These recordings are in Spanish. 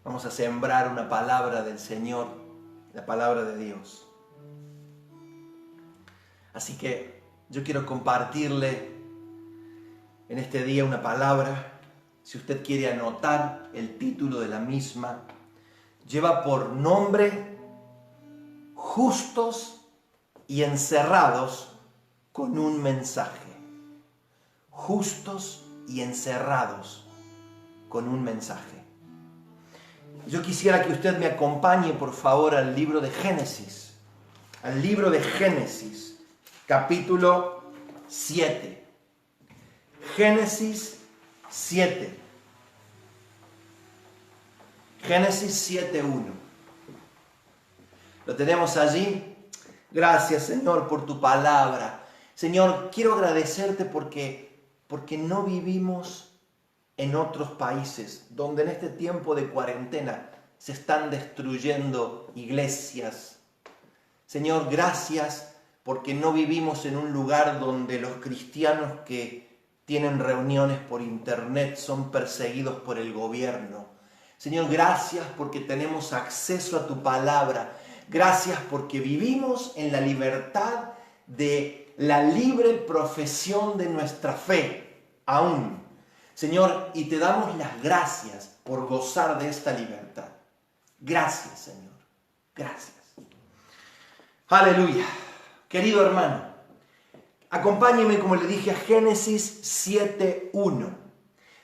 Vamos a sembrar una palabra del Señor, la palabra de Dios. Así que yo quiero compartirle en este día una palabra. Si usted quiere anotar el título de la misma, lleva por nombre Justos y encerrados con un mensaje. Justos y encerrados con un mensaje. Yo quisiera que usted me acompañe, por favor, al libro de Génesis. Al libro de Génesis, capítulo 7. Génesis 7. Génesis 7:1. ¿Lo tenemos allí? Gracias, Señor, por tu palabra. Señor, quiero agradecerte porque no vivimos en otros países donde en este tiempo de cuarentena se están destruyendo iglesias. Señor, gracias porque no vivimos en un lugar donde los cristianos que tienen reuniones por internet son perseguidos por el gobierno. Señor, gracias porque tenemos acceso a tu palabra. Gracias porque vivimos en la libertad de la libre profesión de nuestra fe aún. Señor, y te damos las gracias por gozar de esta libertad. Gracias, Señor. Gracias. Aleluya. Querido hermano, acompáñeme, como le dije, a Génesis 7:1.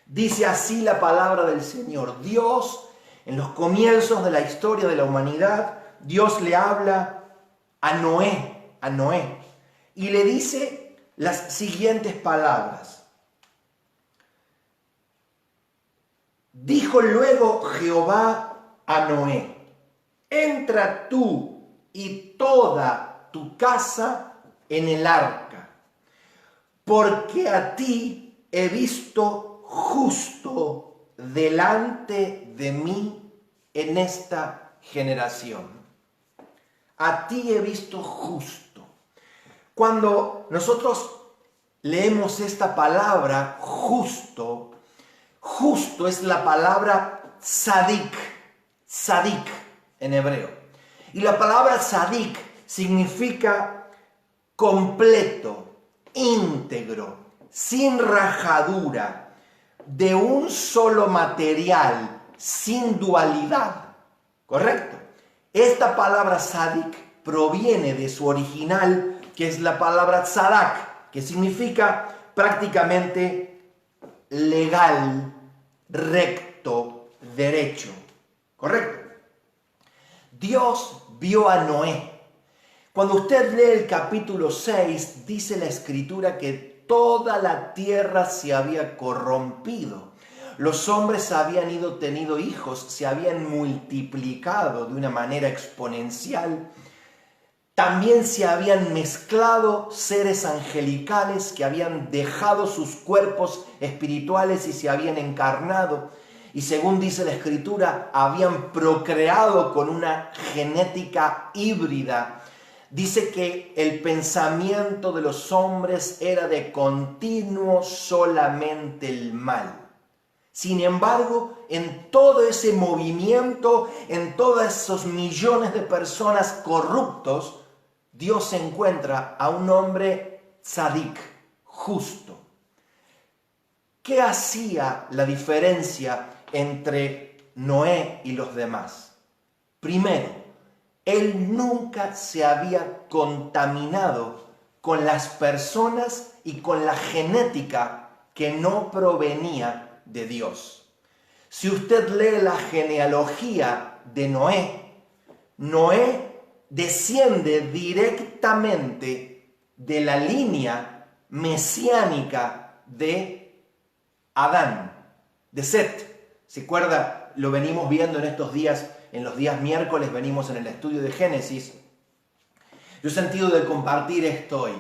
Dice así la palabra del Señor. Dios, en los comienzos de la historia de la humanidad, Dios le habla a Noé, y le dice las siguientes palabras. Dijo luego Jehová a Noé: entra tú y toda tu casa en el arca, porque a ti he visto justo delante de mí en esta generación. A ti he visto justo. Cuando nosotros leemos esta palabra justo, justo es la palabra tzadik en hebreo. Y la palabra tzadik significa completo, íntegro, sin rajadura, de un solo material, sin dualidad. ¿Correcto? Esta palabra tzadik proviene de su original, que es la palabra tzadak, que significa prácticamente legal, recto, derecho. ¿Correcto? Dios vio a Noé. Cuando usted lee el capítulo 6, dice la Escritura que toda la tierra se había corrompido. Los hombres habían tenido hijos, se habían multiplicado de una manera exponencial. También se habían mezclado seres angelicales que habían dejado sus cuerpos espirituales y se habían encarnado. Y según dice la Escritura, habían procreado con una genética híbrida. Dice que el pensamiento de los hombres era de continuo solamente el mal. Sin embargo, en todo ese movimiento, en todos esos millones de personas corruptos, Dios encuentra a un hombre tzadik, justo. ¿Qué hacía la diferencia entre Noé y los demás? Primero, él nunca se había contaminado con las personas y con la genética que no provenía de Dios. Si usted lee la genealogía de Noé desciende directamente de la línea mesiánica de Adán, de Set. ¿Se acuerda? Lo venimos viendo en estos días, en los días miércoles venimos en el estudio de Génesis. Yo he sentido de compartir esto hoy.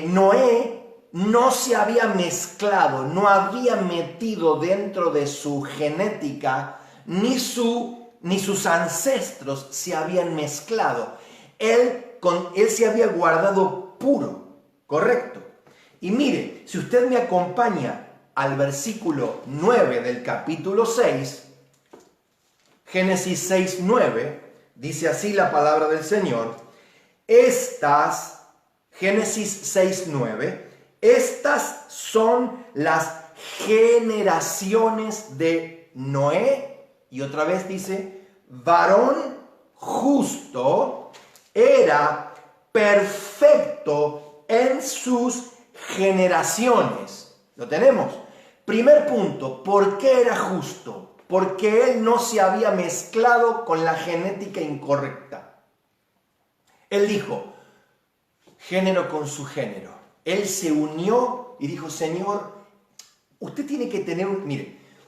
Noé no se había mezclado, no había metido dentro de su genética, ni sus ancestros se habían mezclado. Él se había guardado puro, ¿correcto? Y mire, si usted me acompaña al versículo 9 del capítulo 6, Génesis 6:9, dice así la palabra del Señor. Génesis 6:9, estas son las generaciones de Noé. Y otra vez dice, varón justo era perfecto en sus generaciones. ¿Lo tenemos? Primer punto, ¿por qué era justo? Porque él no se había mezclado con la genética incorrecta. Él dijo, género con su género. Él se unió y dijo, Señor, usted tiene que tener,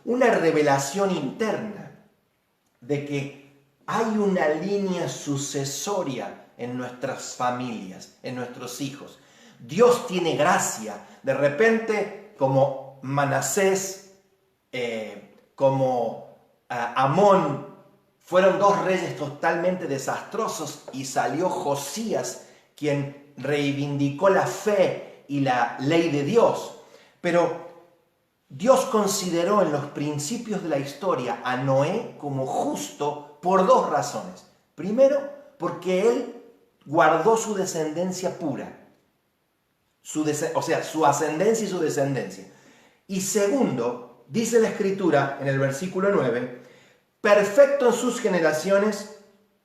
una revelación interna de que hay una línea sucesoria en nuestras familias, en nuestros hijos. Dios tiene gracia. De repente, como Manasés, como Amón, fueron dos reyes totalmente desastrosos y salió Josías, quien reivindicó la fe y la ley de Dios. Pero Dios consideró en los principios de la historia a Noé como justo por dos razones. Primero, porque él guardó su descendencia pura. Su ascendencia y su descendencia. Y segundo, dice la Escritura en el versículo 9, perfecto en sus generaciones,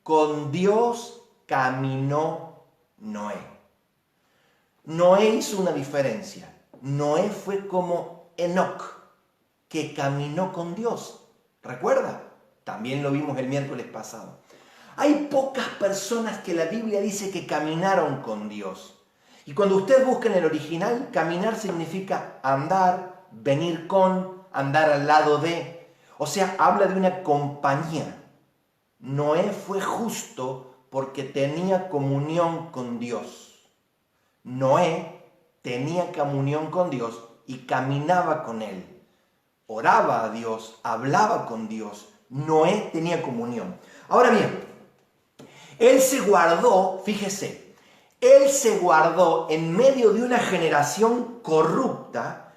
con Dios caminó Noé. Noé hizo una diferencia. Noé fue como Enoc, que caminó con Dios. ¿Recuerda? También lo vimos el miércoles pasado. Hay pocas personas que la Biblia dice que caminaron con Dios. Y cuando usted busca en el original, caminar significa andar, venir con, andar al lado de. O sea, habla de una compañía. Noé fue justo porque tenía comunión con Dios. Noé tenía comunión con Dios y caminaba con Él. Oraba a Dios, hablaba con Dios. Noé tenía comunión. Ahora bien, él se guardó, fíjese, él se guardó en medio de una generación corrupta,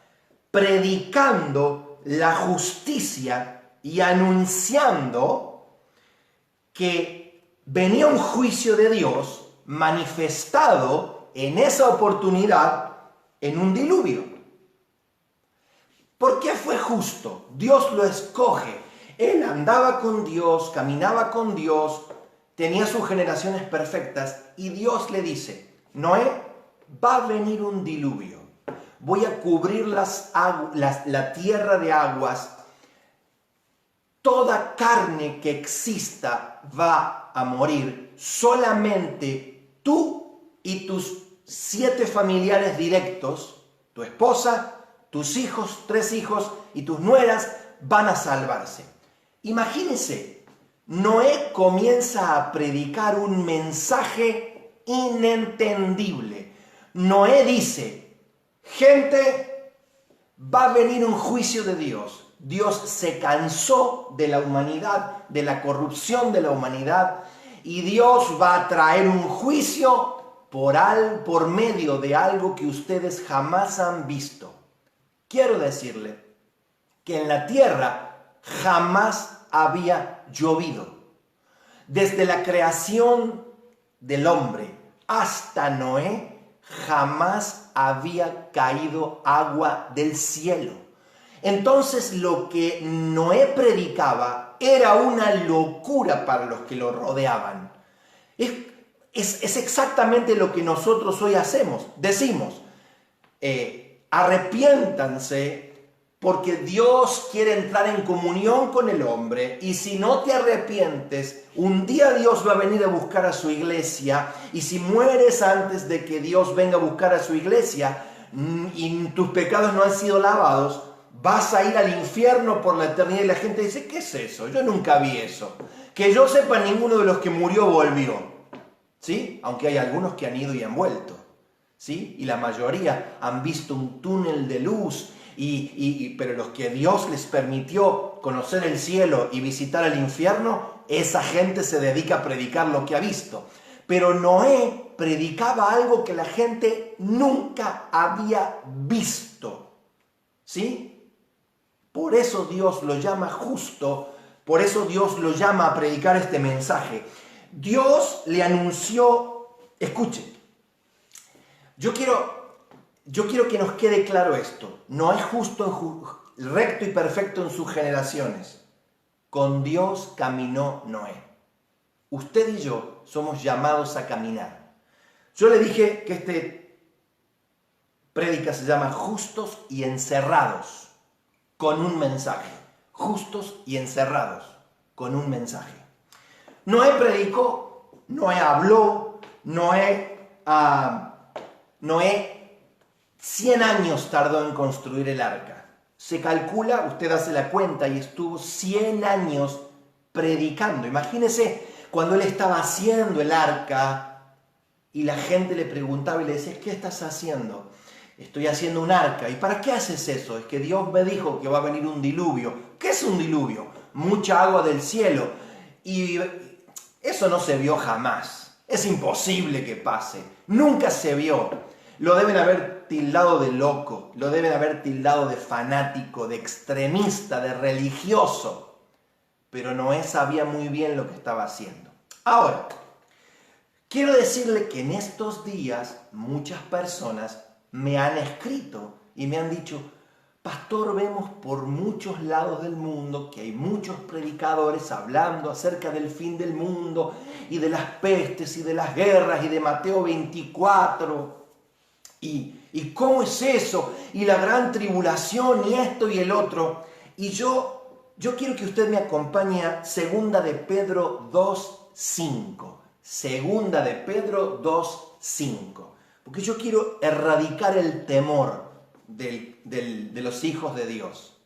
predicando la justicia y anunciando que venía un juicio de Dios manifestado en esa oportunidad en un diluvio. ¿Por qué fue justo? Dios lo escoge. Él andaba con Dios, caminaba con Dios, tenía sus generaciones perfectas y Dios le dice, Noé, va a venir un diluvio. Voy a cubrir la tierra de aguas. Toda carne que exista va a morir. Solamente tú y tus 7 familiares directos, tu esposa, tus hijos, 3 hijos y tus nueras van a salvarse. Imagínense, Noé comienza a predicar un mensaje inentendible. Noé dice, gente, va a venir un juicio de Dios. Dios se cansó de la humanidad, de la corrupción de la humanidad, y Dios va a traer un juicio por medio de algo que ustedes jamás han visto. Quiero decirle que en la tierra jamás había llovido. Desde la creación del hombre hasta Noé, jamás había caído agua del cielo. Entonces lo que Noé predicaba era una locura para los que lo rodeaban. Es exactamente lo que nosotros hoy hacemos. Decimos, arrepiéntanse porque Dios quiere entrar en comunión con el hombre, y si no te arrepientes, un día Dios va a venir a buscar a su iglesia, y si mueres antes de que Dios venga a buscar a su iglesia y tus pecados no han sido lavados, vas a ir al infierno por la eternidad. Y la gente dice, ¿qué es eso? Yo nunca vi eso. Que yo sepa, ninguno de los que murió volvió. ¿Sí? Aunque hay algunos que han ido y han vuelto. ¿Sí? Y la mayoría han visto un túnel de luz. Pero los que Dios les permitió conocer el cielo y visitar el infierno, esa gente se dedica a predicar lo que ha visto. Pero Noé predicaba algo que la gente nunca había visto. ¿Sí? Por eso Dios lo llama justo, Por eso Dios lo llama a predicar este mensaje. Dios le anunció, escuche, yo quiero que nos quede claro esto. No es justo, recto y perfecto en sus generaciones. Con Dios caminó Noé. Usted y yo somos llamados a caminar. Yo le dije que este prédica se llama Justos y Encerrados con un mensaje. Justos y encerrados con un mensaje. Noé predicó, Noé habló, Noé 100 años tardó en construir el arca. Se calcula, usted hace la cuenta, y estuvo 100 años predicando. Imagínese cuando él estaba haciendo el arca y la gente le preguntaba y le decía, ¿qué estás haciendo? Estoy haciendo un arca. ¿Y para qué haces eso? Es que Dios me dijo que va a venir un diluvio. ¿Qué es un diluvio? Mucha agua del cielo. Y eso no se vio jamás. Es imposible que pase. Nunca se vio. Lo deben haber tildado de loco. Lo deben haber tildado de fanático, de extremista, de religioso. Pero Noé sabía muy bien lo que estaba haciendo. Ahora, quiero decirle que en estos días muchas personas me han escrito y me han dicho, pastor, vemos por muchos lados del mundo que hay muchos predicadores hablando acerca del fin del mundo y de las pestes y de las guerras y de Mateo 24 y cómo es eso y la gran tribulación y esto y el otro. Y yo quiero que usted me acompañe a 2 de Pedro 2:5. 2 de Pedro 2:5. Porque yo quiero erradicar el temor de los hijos de Dios.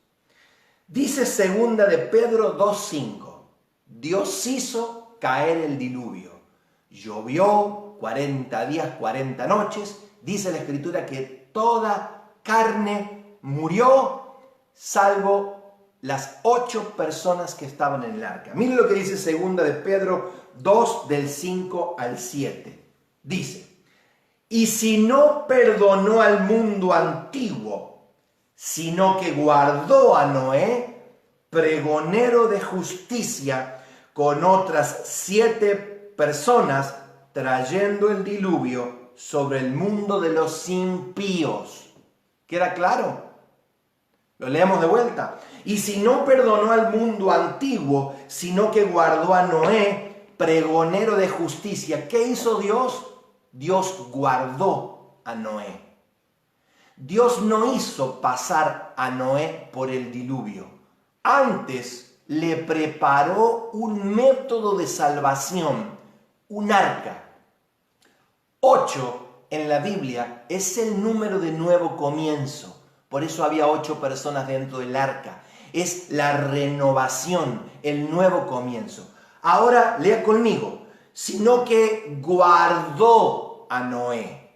Dice 2 de Pedro 2:5. Dios hizo caer el diluvio. Llovió 40 días, 40 noches. Dice la Escritura que toda carne murió, salvo las 8 personas que estaban en el arca. Miren lo que dice 2 de Pedro 2, del 5 al 7. Dice, y si no perdonó al mundo antiguo, sino que guardó a Noé, pregonero de justicia, con otras 7 personas, trayendo el diluvio sobre el mundo de los impíos. ¿Queda claro? Lo leemos de vuelta. Y si no perdonó al mundo antiguo, sino que guardó a Noé, pregonero de justicia. ¿Qué hizo Dios? Dios guardó a Noé. Dios no hizo pasar a Noé por el diluvio. Antes le preparó un método de salvación, un arca. 8 en la Biblia es el número de nuevo comienzo. Por eso había 8 personas dentro del arca. Es la renovación, el nuevo comienzo. Ahora lea conmigo. Sino que guardó a Noé,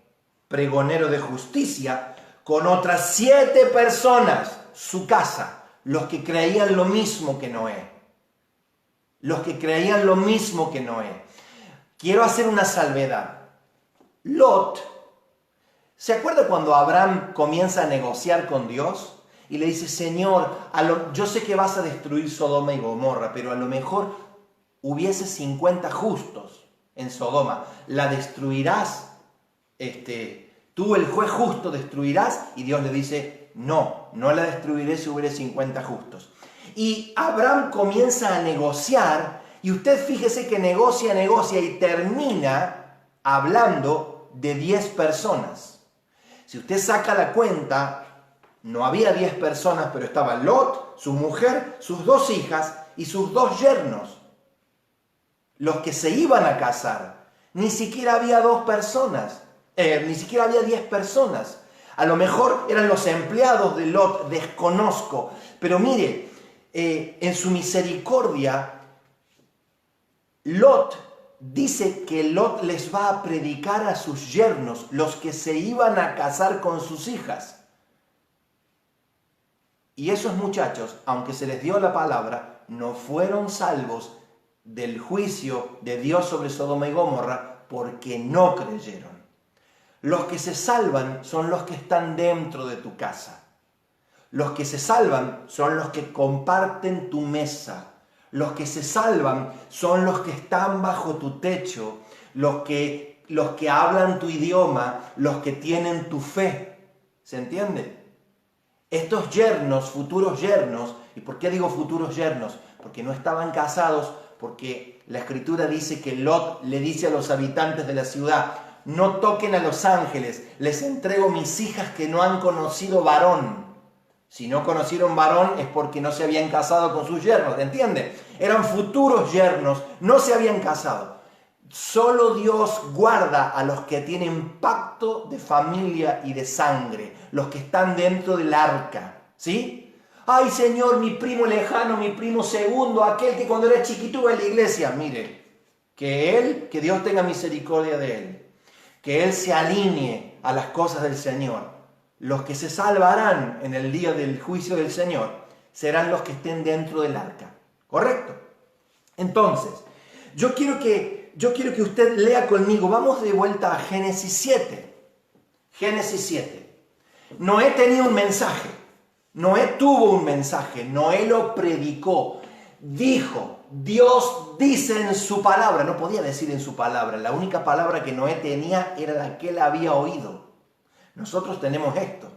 pregonero de justicia, con otras 7 personas, su casa, los que creían lo mismo que Noé. Los que creían lo mismo que Noé. Quiero hacer una salvedad. Lot, ¿se acuerda cuando Abraham comienza a negociar con Dios? Y le dice, Señor, yo sé que vas a destruir Sodoma y Gomorra, pero a lo mejor hubiese 50 justos en Sodoma. ¿La destruirás? Tú, el juez justo, destruirás. Y Dios le dice, no la destruiré si hubiere 50 justos. Y Abraham comienza a negociar. Y usted fíjese que negocia y termina hablando de 10 personas. Si usted saca la cuenta, no había 10 personas, pero estaba Lot, su mujer, sus 2 hijas y sus 2 yernos. Los que se iban a casar. Ni siquiera había 2 personas. Ni siquiera había 10 personas. A lo mejor eran los empleados de Lot, desconozco. Pero mire, en su misericordia, Lot dice que Lot les va a predicar a sus yernos, los que se iban a casar con sus hijas. Y esos muchachos, aunque se les dio la palabra, no fueron salvos del juicio de Dios sobre Sodoma y Gomorra porque no creyeron. Los que se salvan son los que están dentro de tu casa. Los que se salvan son los que comparten tu mesa. Los que se salvan son los que están bajo tu techo, los que hablan tu idioma, los que tienen tu fe. ¿Se entiende? Estos yernos, futuros yernos, ¿y por qué digo futuros yernos? Porque no estaban casados, porque la Escritura dice que Lot le dice a los habitantes de la ciudad: no toquen a los ángeles, les entrego mis hijas que no han conocido varón. Si no conocieron varón es porque no se habían casado con sus yernos, ¿entiende? Eran futuros yernos, no se habían casado. Solo Dios guarda a los que tienen pacto de familia y de sangre, los que están dentro del arca, ¿sí? Ay, Señor, mi primo lejano, mi primo segundo, aquel que cuando era chiquito iba a la iglesia. Mire, que Dios tenga misericordia de él, que él se alinee a las cosas del Señor. Los que se salvarán en el día del juicio del Señor serán los que estén dentro del arca, ¿correcto? Entonces, yo quiero que usted lea conmigo. Vamos de vuelta a Génesis 7. Génesis 7. Noé tenía un mensaje. Noé tuvo un mensaje. Noé lo predicó. Dijo, Dios dice en su palabra. No podía decir en su palabra. La única palabra que Noé tenía era la que él había oído. Nosotros tenemos esto.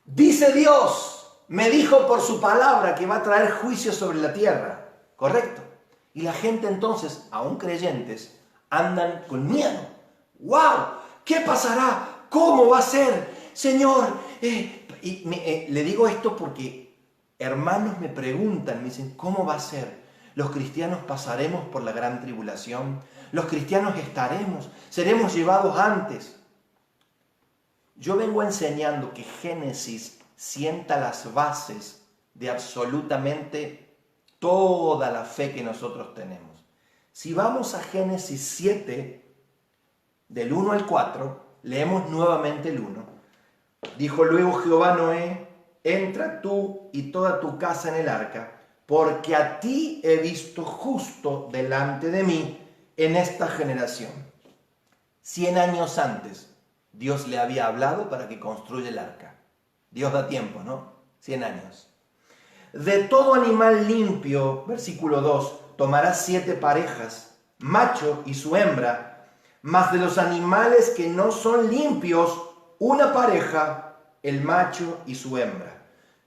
Dice Dios, me dijo por su palabra que va a traer juicio sobre la tierra. ¿Correcto? Y la gente entonces, aún creyentes, andan con miedo. ¡Wow! ¿Qué pasará? ¿Cómo va a ser? Señor, le digo esto porque hermanos me preguntan, me dicen, ¿cómo va a ser? ¿Los cristianos pasaremos por la gran tribulación? ¿Los cristianos seremos llevados antes? Yo vengo enseñando que Génesis sienta las bases de absolutamente toda la fe que nosotros tenemos. Si vamos a Génesis 7, del 1 al 4, leemos nuevamente el 1. Dijo luego Jehová a Noé: entra tú y toda tu casa en el arca, porque a ti he visto justo delante de mí en esta generación. 100 años antes, Dios le había hablado para que construya el arca. Dios da tiempo, ¿no? 100 años. De todo animal limpio, versículo 2, tomarás 7 parejas, macho y su hembra, mas de los animales que no son limpios, una pareja, el macho y su hembra.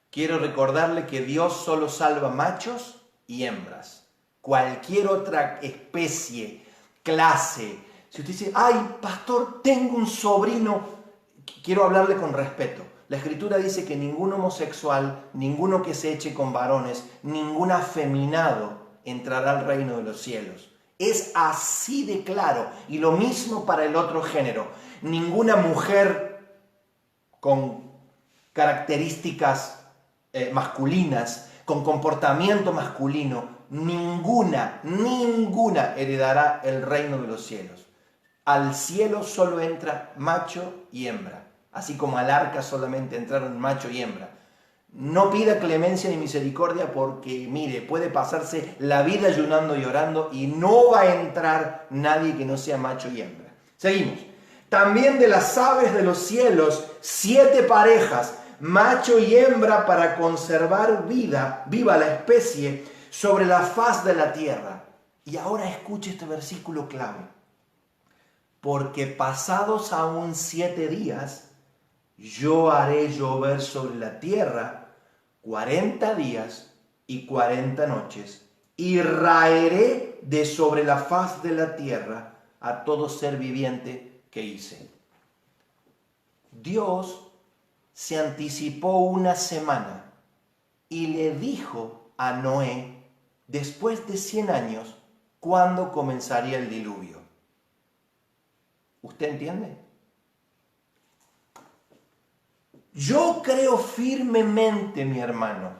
Quiero recordarle que Dios solo salva machos y hembras. Cualquier otra especie, clase. Si usted dice, ay, pastor, tengo un sobrino, quiero hablarle con respeto. La Escritura dice que ningún homosexual, ninguno que se eche con varones, ningún afeminado entrará al reino de los cielos. Es así de claro. Y lo mismo para el otro género. Ninguna mujer con características masculinas, con comportamiento masculino, ninguna heredará el reino de los cielos. Al cielo solo entra macho y hembra, así como al arca solamente entraron macho y hembra. No pida clemencia ni misericordia porque, mire, puede pasarse la vida ayunando y orando y no va a entrar nadie que no sea macho y hembra. Seguimos. También de las aves de los cielos, 7 parejas, macho y hembra, para conservar viva la especie sobre la faz de la tierra. Y ahora escuche este versículo clave. Porque pasados aún 7 días, yo haré llover sobre la tierra 40 días y 40 noches, y raeré de sobre la faz de la tierra a todo ser viviente que hice. Dios se anticipó una semana y le dijo a Noé, después de 100 años, cuándo comenzaría el diluvio. ¿Usted entiende? Yo creo firmemente, mi hermano,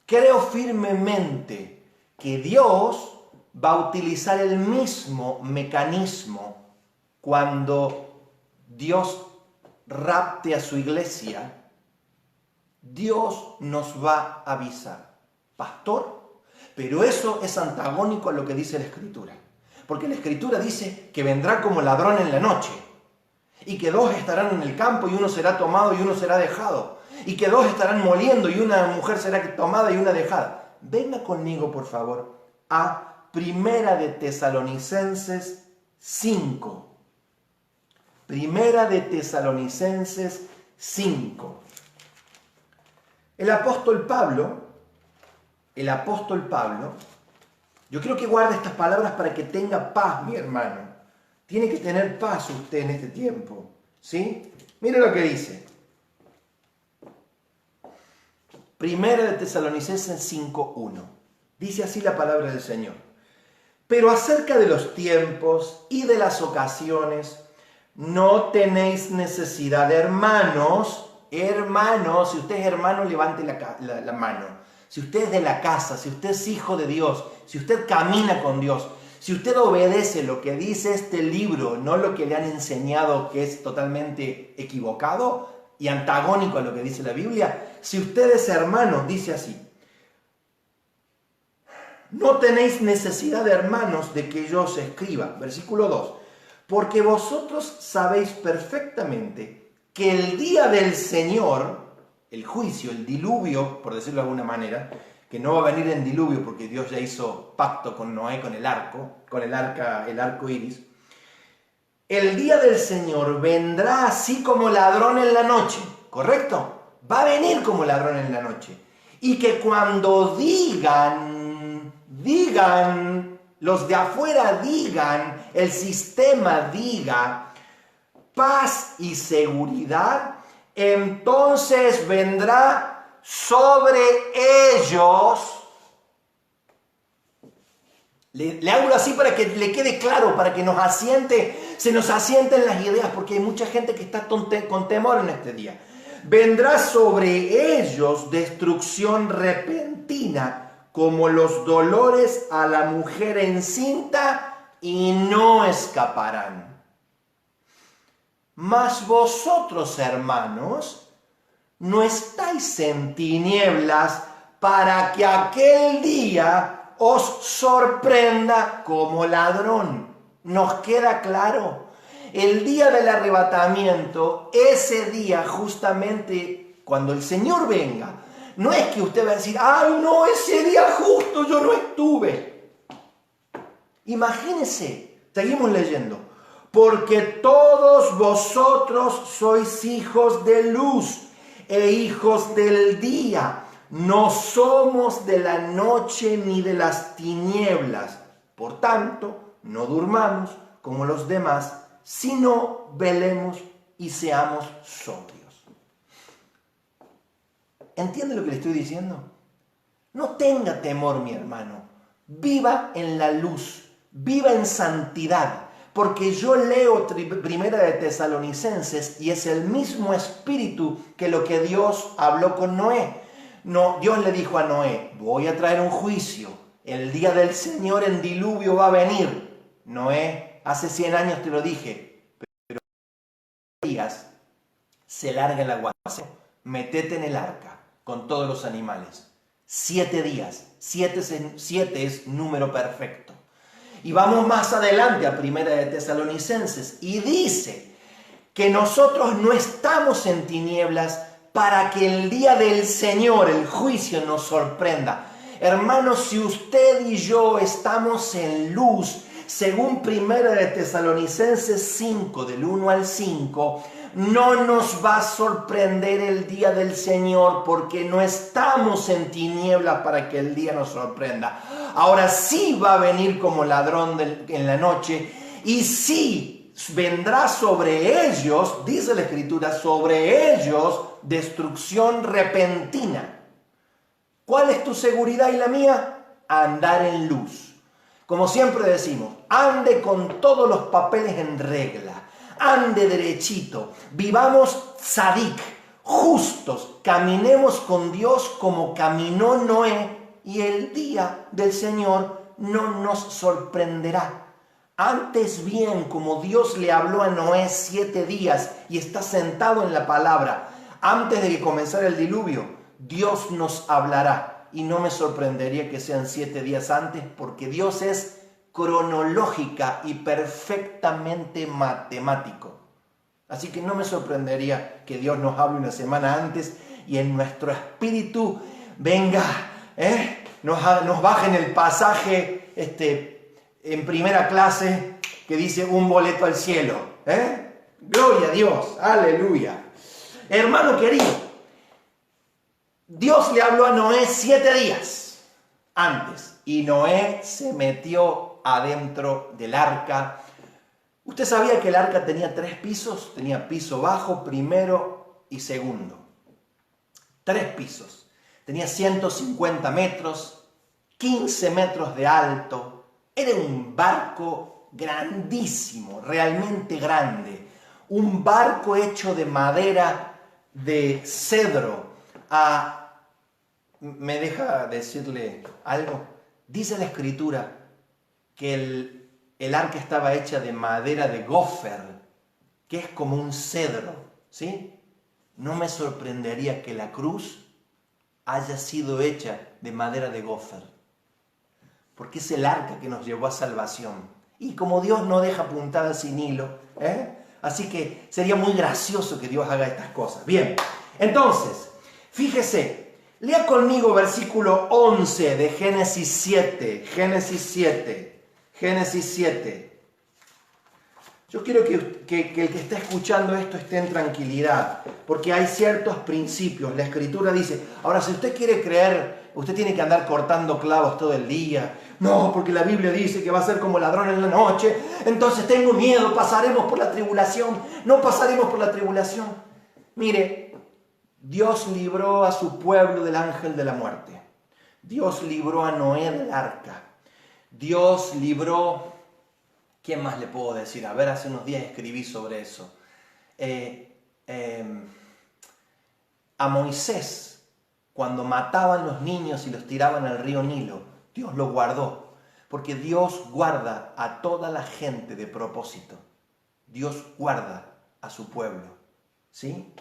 creo firmemente que Dios va a utilizar el mismo mecanismo cuando Dios rapte a su iglesia. Dios nos va a avisar. Pastor, pero eso es antagónico a lo que dice la Escritura. Porque la Escritura dice que vendrá como ladrón en la noche. Y que 2 estarán en el campo y uno será tomado y uno será dejado. Y que 2 estarán moliendo y una mujer será tomada y una dejada. Venga conmigo, por favor, a Primera de Tesalonicenses 5. Primera de Tesalonicenses 5. El apóstol Pablo, yo quiero que guarde estas palabras para que tenga paz, mi hermano. Tiene que tener paz usted en este tiempo, ¿sí? Mire lo que dice. Primera de Tesalonicenses 5:1. Dice así la palabra del Señor. Pero acerca de los tiempos y de las ocasiones, no tenéis necesidad, hermanos, si usted es hermano, levante la mano. Si usted es de la casa, si usted es hijo de Dios, si usted camina con Dios, si usted obedece lo que dice este libro, no lo que le han enseñado que es totalmente equivocado y antagónico a lo que dice la Biblia, si usted es hermano, dice así: no tenéis necesidad, hermanos, de que yo os escriba. Versículo 2. Porque vosotros sabéis perfectamente que el día del Señor, el juicio, el diluvio, por decirlo de alguna manera, que no va a venir en diluvio porque Dios ya hizo pacto con Noé, con el arco iris. El día del Señor vendrá así como ladrón en la noche, ¿correcto? Va a venir como ladrón en la noche. Y que cuando digan, los de afuera digan, el sistema diga, paz y seguridad, entonces vendrá sobre ellos. Le hago así para que le quede claro, para que se nos asienten las ideas, porque hay mucha gente que está con temor en este día. Vendrá sobre ellos destrucción repentina, como los dolores a la mujer encinta, y no escaparán. Mas vosotros, hermanos, no estáis en tinieblas para que aquel día os sorprenda como ladrón. ¿Nos queda claro? El día del arrebatamiento, ese día justamente cuando el Señor venga, no es que usted va a decir, ¡ay no, ese día justo yo no estuve! Imagínense, seguimos leyendo. Porque todos vosotros sois hijos de luz e hijos del día. No somos de la noche ni de las tinieblas. Por tanto, no durmamos como los demás, sino velemos y seamos sobrios. ¿Entiende lo que le estoy diciendo? No tenga temor, mi hermano. Viva en la luz, viva en santidad. Porque yo leo Primera de Tesalonicenses y es el mismo espíritu que lo que Dios habló con Noé. No, Dios le dijo a Noé, voy a traer un juicio. El día del Señor en diluvio va a venir. Noé, hace 100 años te lo dije, pero días se larga el aguacero. Metete en el arca con todos los animales. 7 días. 7 es número perfecto. Y vamos más adelante a Primera de Tesalonicenses y dice que nosotros no estamos en tinieblas para que el día del Señor, el juicio, nos sorprenda. Hermanos, si usted y yo estamos en luz, según Primera de Tesalonicenses 5, del 1 al 5, no nos va a sorprender el día del Señor porque no estamos en tinieblas para que el día nos sorprenda. Ahora sí va a venir como ladrón en la noche y sí vendrá sobre ellos, dice la Escritura, sobre ellos destrucción repentina. ¿Cuál es tu seguridad y la mía? Andar en luz. Como siempre decimos, ande con todos los papeles en regla. Ande derechito, vivamos tzadik, justos, caminemos con Dios como caminó Noé y el día del Señor no nos sorprenderá. Antes bien, como Dios le habló a Noé 7 días y está sentado en la palabra, antes de que comenzara el diluvio, Dios nos hablará y no me sorprendería que sean 7 días antes porque Dios es cronológica y perfectamente matemático. Así que no me sorprendería que Dios nos hable una semana antes y en nuestro espíritu venga nos bajen el pasaje en primera clase que dice un boleto al cielo. Gloria a Dios, aleluya. Hermano querido, Dios le habló a Noé 7 días antes y Noé se metió adentro del arca. ¿Usted sabía que el arca tenía 3 pisos? Tenía piso bajo, primero y segundo. 3 pisos. Tenía 150 metros, 15 metros de alto. Era un barco grandísimo, realmente grande. Un barco hecho de madera de cedro. ¿Me deja decirle algo? Dice la Escritura que el arca estaba hecha de madera de gofer, que es como un cedro, ¿sí? No me sorprendería que la cruz haya sido hecha de madera de gofer, porque es el arca que nos llevó a salvación. Y como Dios no deja puntada sin hilo, así que sería muy gracioso que Dios haga estas cosas. Bien, entonces, fíjese, lea conmigo versículo 11 de Génesis 7. Génesis 7. Yo quiero que el que está escuchando esto esté en tranquilidad, porque hay ciertos principios. La Escritura dice, ahora si usted quiere creer, usted tiene que andar cortando clavos todo el día. No, porque la Biblia dice que va a ser como ladrón en la noche, entonces tengo miedo, pasaremos por la tribulación. No pasaremos por la tribulación. Mire, Dios libró a su pueblo del ángel de la muerte. Dios libró a Noé del arca. Dios libró, ¿quién más le puedo decir? A ver, hace unos días escribí sobre eso. A Moisés, cuando mataban los niños y los tiraban al río Nilo, Dios lo guardó, porque Dios guarda a toda la gente de propósito. Dios guarda a su pueblo, ¿sí?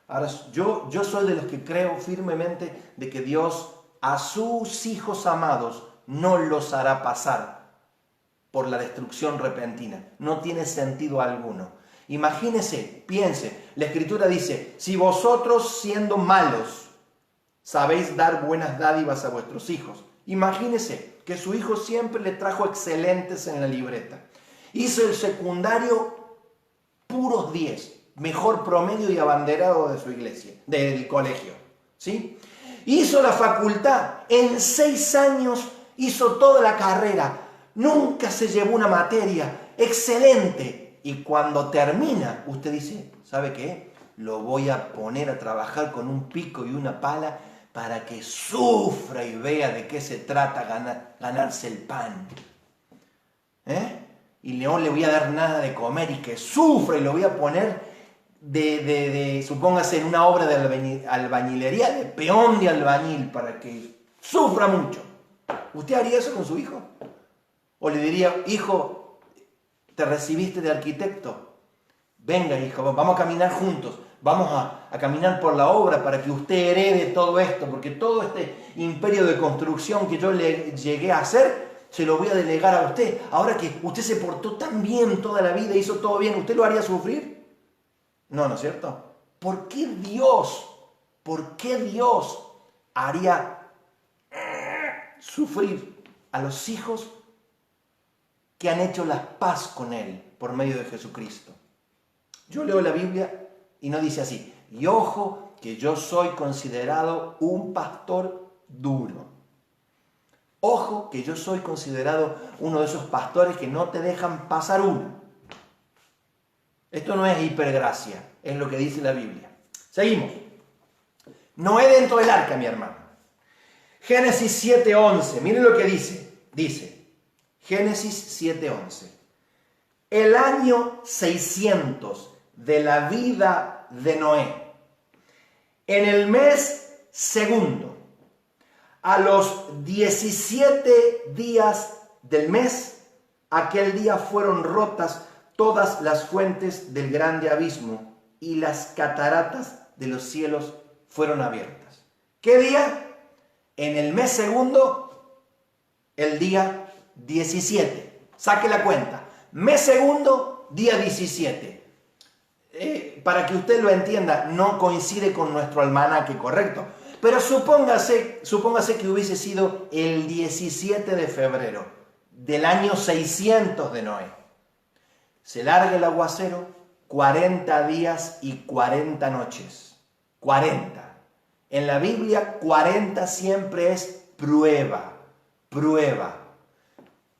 Ahora, yo soy de los que creo firmemente de que Dios a sus hijos amados no los hará pasar por la destrucción repentina. No tiene sentido alguno. Imagínese, piense, la Escritura dice, si vosotros siendo malos sabéis dar buenas dádivas a vuestros hijos. Imagínese que su hijo siempre le trajo excelentes en la libreta. Hizo el secundario puros 10, mejor promedio y abanderado de su iglesia, del colegio, ¿sí? Hizo la facultad, en 6 años hizo toda la carrera, nunca se llevó una materia, excelente. Y cuando termina, usted dice, ¿sabe qué? Lo voy a poner a trabajar con un pico y una pala para que sufra y vea de qué se trata ganarse el pan. Y no le voy a dar nada de comer y que sufra, y lo voy a poner supóngase, en una obra de albañilería, de peón de albañil, para que sufra mucho. ¿Usted haría eso con su hijo? ¿O le diría, hijo, te recibiste de arquitecto? Venga, hijo, vamos a caminar juntos. Vamos a caminar por la obra para que usted herede todo esto, porque todo este imperio de construcción que yo le llegué a hacer, se lo voy a delegar a usted. Ahora que usted se portó tan bien toda la vida, hizo todo bien, ¿usted lo haría sufrir? No, ¿no es cierto? ¿Por qué Dios haría sufrir a los hijos que han hecho la paz con Él por medio de Jesucristo? Yo leo la Biblia y no dice así, y ojo que yo soy considerado un pastor duro. Ojo que yo soy considerado uno de esos pastores que no te dejan pasar una. Esto no es hipergracia, es lo que dice la Biblia. Seguimos. Noé dentro del arca, mi hermano. Génesis 7:11, miren lo que dice. Dice, Génesis 7:11. El año 600 de la vida de Noé, en el mes segundo, a los 17 días del mes, aquel día fueron rotas todas las fuentes del grande abismo y las cataratas de los cielos fueron abiertas. ¿Qué día? En el mes segundo, el día 17. Saque la cuenta. Mes segundo, día 17. Para que usted lo entienda, no coincide con nuestro almanaque, ¿correcto? Pero supóngase que hubiese sido el 17 de febrero del año 600 de Noé. Se larga el aguacero, 40 días y 40 noches. 40. En la Biblia 40 siempre es prueba, prueba.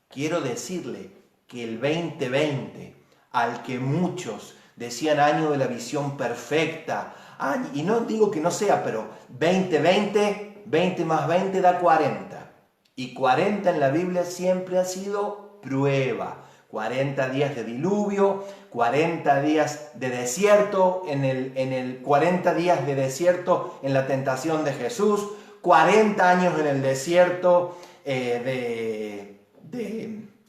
Quiero decirle que el 2020, al que muchos decían año de la visión perfecta, y no digo que no sea, pero 2020, 20 más 20 da 40. Y 40 en la Biblia siempre ha sido prueba. 40 días de diluvio, 40 días de desierto, en el 40 días de desierto en la tentación de Jesús, 40 años en el desierto de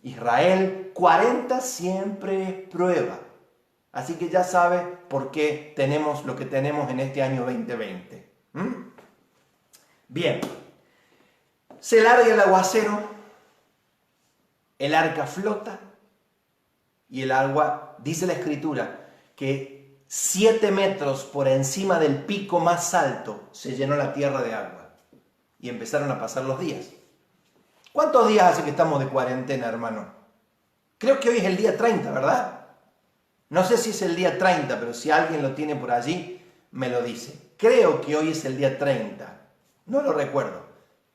Israel, 40 siempre es prueba. Así que ya sabe por qué tenemos lo que tenemos en este año 2020. Bien, se larga el aguacero, el arca flota y el agua, dice la Escritura, que 7 metros por encima del pico más alto se llenó la tierra de agua. Y empezaron a pasar los días. ¿Cuántos días hace que estamos de cuarentena, hermano? Creo que hoy es el día 30, ¿verdad? No sé si es el día 30, pero si alguien lo tiene por allí, me lo dice. Creo que hoy es el día 30. No lo recuerdo.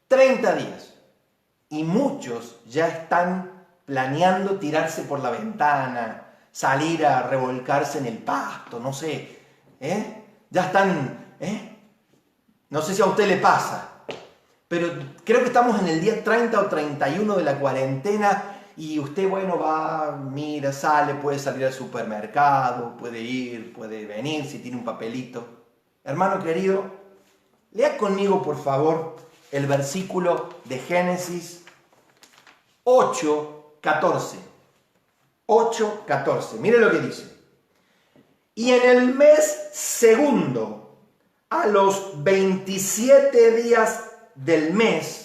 30 días. Y muchos ya están planeando tirarse por la ventana, salir a revolcarse en el pasto, no sé. Ya están... No sé si a usted le pasa. Pero creo que estamos en el día 30 o 31 de la cuarentena. Y usted, bueno, va, mira, sale, puede salir al supermercado, puede ir, puede venir si tiene un papelito. Hermano querido, lea conmigo, por favor, el versículo de Génesis 8:14. 8:14. Mire lo que dice. Y en el mes segundo, a los 27 días del mes,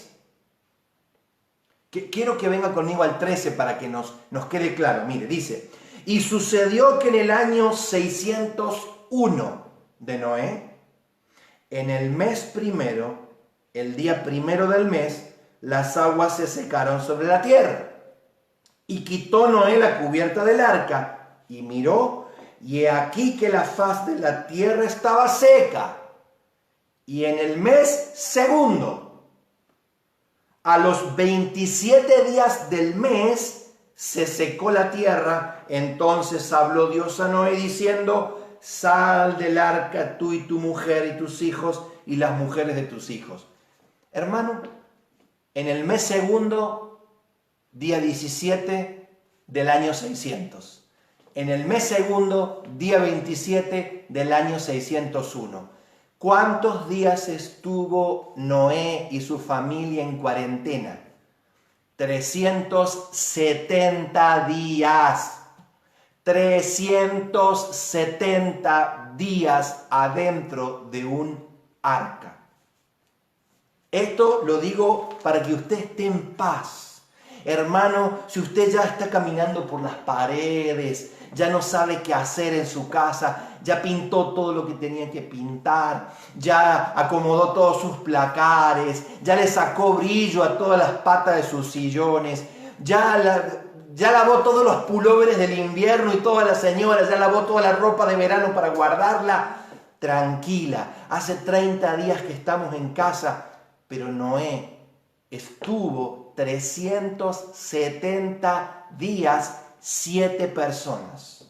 quiero que venga conmigo al 13 para que nos quede claro. Mire, dice, y sucedió que en el año 601 de Noé, en el mes primero, el día primero del mes, las aguas se secaron sobre la tierra. Y quitó Noé la cubierta del arca, y miró, y he aquí que la faz de la tierra estaba seca. Y en el mes segundo, a los 27 días del mes, se secó la tierra. Entonces habló Dios a Noé diciendo, sal del arca tú y tu mujer y tus hijos y las mujeres de tus hijos. Hermano, en el mes segundo, día 17 del año 600. En el mes segundo, día 27 del año 601. ¿Cuántos días estuvo Noé y su familia en cuarentena? 370 días. 370 días adentro de un arca. Esto lo digo para que usted esté en paz. Hermano, si usted ya está caminando por las paredes, ya no sabe qué hacer en su casa, ya pintó todo lo que tenía que pintar, ya acomodó todos sus placares, ya le sacó brillo a todas las patas de sus sillones, ya lavó todos los pulóveres del invierno y todas las señoras, ya lavó toda la ropa de verano para guardarla. Tranquila, hace 30 días que estamos en casa, pero Noé estuvo 370 días, 8 personas.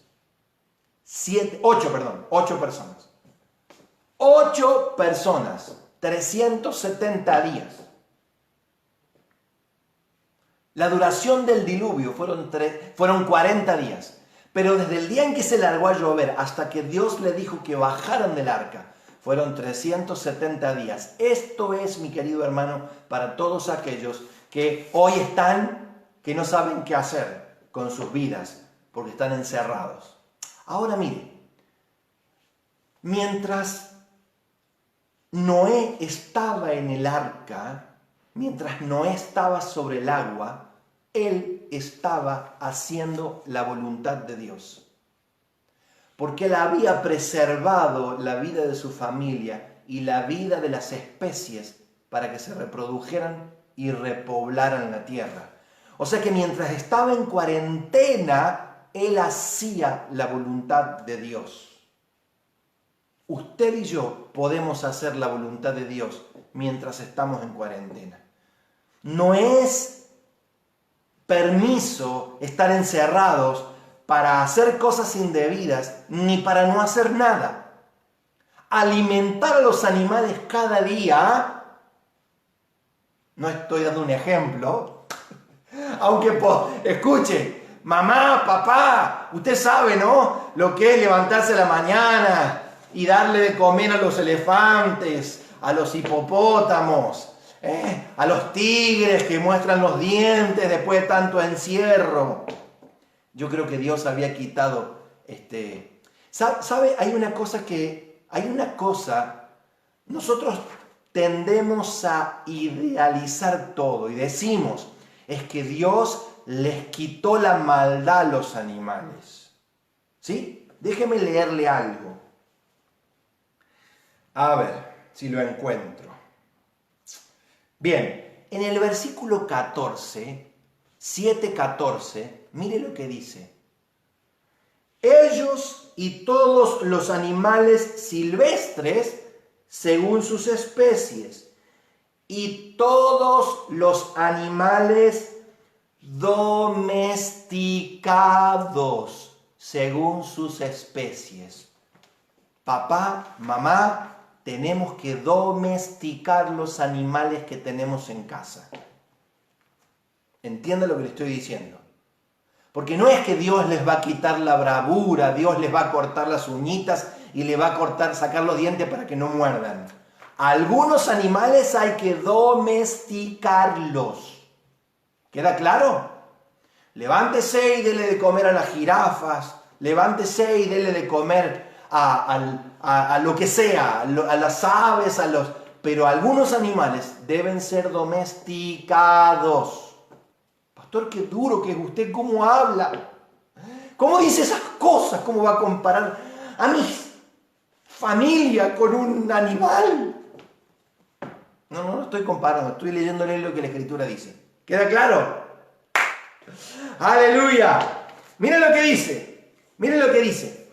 8 personas, 370 días. La duración del diluvio fueron 40 días. Pero desde el día en que se largó a llover hasta que Dios le dijo que bajaran del arca, fueron 370 días. Esto es, mi querido hermano, para todos aquellos que hoy que no saben qué hacer con sus vidas porque están encerrados. Ahora mire, mientras Noé estaba en el arca, mientras Noé estaba sobre el agua, él estaba haciendo la voluntad de Dios. Porque él había preservado la vida de su familia y la vida de las especies para que se reprodujeran y repoblaran la tierra. O sea que mientras estaba en cuarentena, él hacía la voluntad de Dios. Usted y yo podemos hacer la voluntad de Dios mientras estamos en cuarentena. No es permiso estar encerrados para hacer cosas indebidas ni para no hacer nada. Alimentar a los animales cada día, no estoy dando un ejemplo, aunque escuche, mamá, papá, usted sabe, ¿no? Lo que es levantarse a la mañana y darle de comer a los elefantes, a los hipopótamos, a los tigres que muestran los dientes después de tanto encierro. Yo creo que Dios había quitado ¿Sabe? Hay una cosa, nosotros tendemos a idealizar todo y decimos, es que Dios les quitó la maldad a los animales. ¿Sí? Déjeme leerle algo. A ver si lo encuentro. Bien, en el versículo 14, 7:14, mire lo que dice. Ellos y todos los animales silvestres según sus especies, y todos los animales domesticados según sus especies. Papá, mamá, tenemos que domesticar los animales que tenemos en casa. ¿Entiende lo que le estoy diciendo? Porque no es que Dios les va a quitar la bravura, Dios les va a cortar las uñitas y les va a sacar los dientes para que no muerdan. Algunos animales hay que domesticarlos. ¿Queda claro? Levántese y dele de comer a las jirafas, levántese y dele de comer a lo que sea, a las aves, pero algunos animales deben ser domesticados. Pastor, qué duro que es usted, ¿cómo habla? ¿Cómo dice esas cosas? ¿Cómo va a comparar a mi familia con un animal? No estoy comparando, estoy leyéndole lo que la Escritura dice. ¿Queda claro? ¡Aleluya! Miren lo que dice. Miren lo que dice.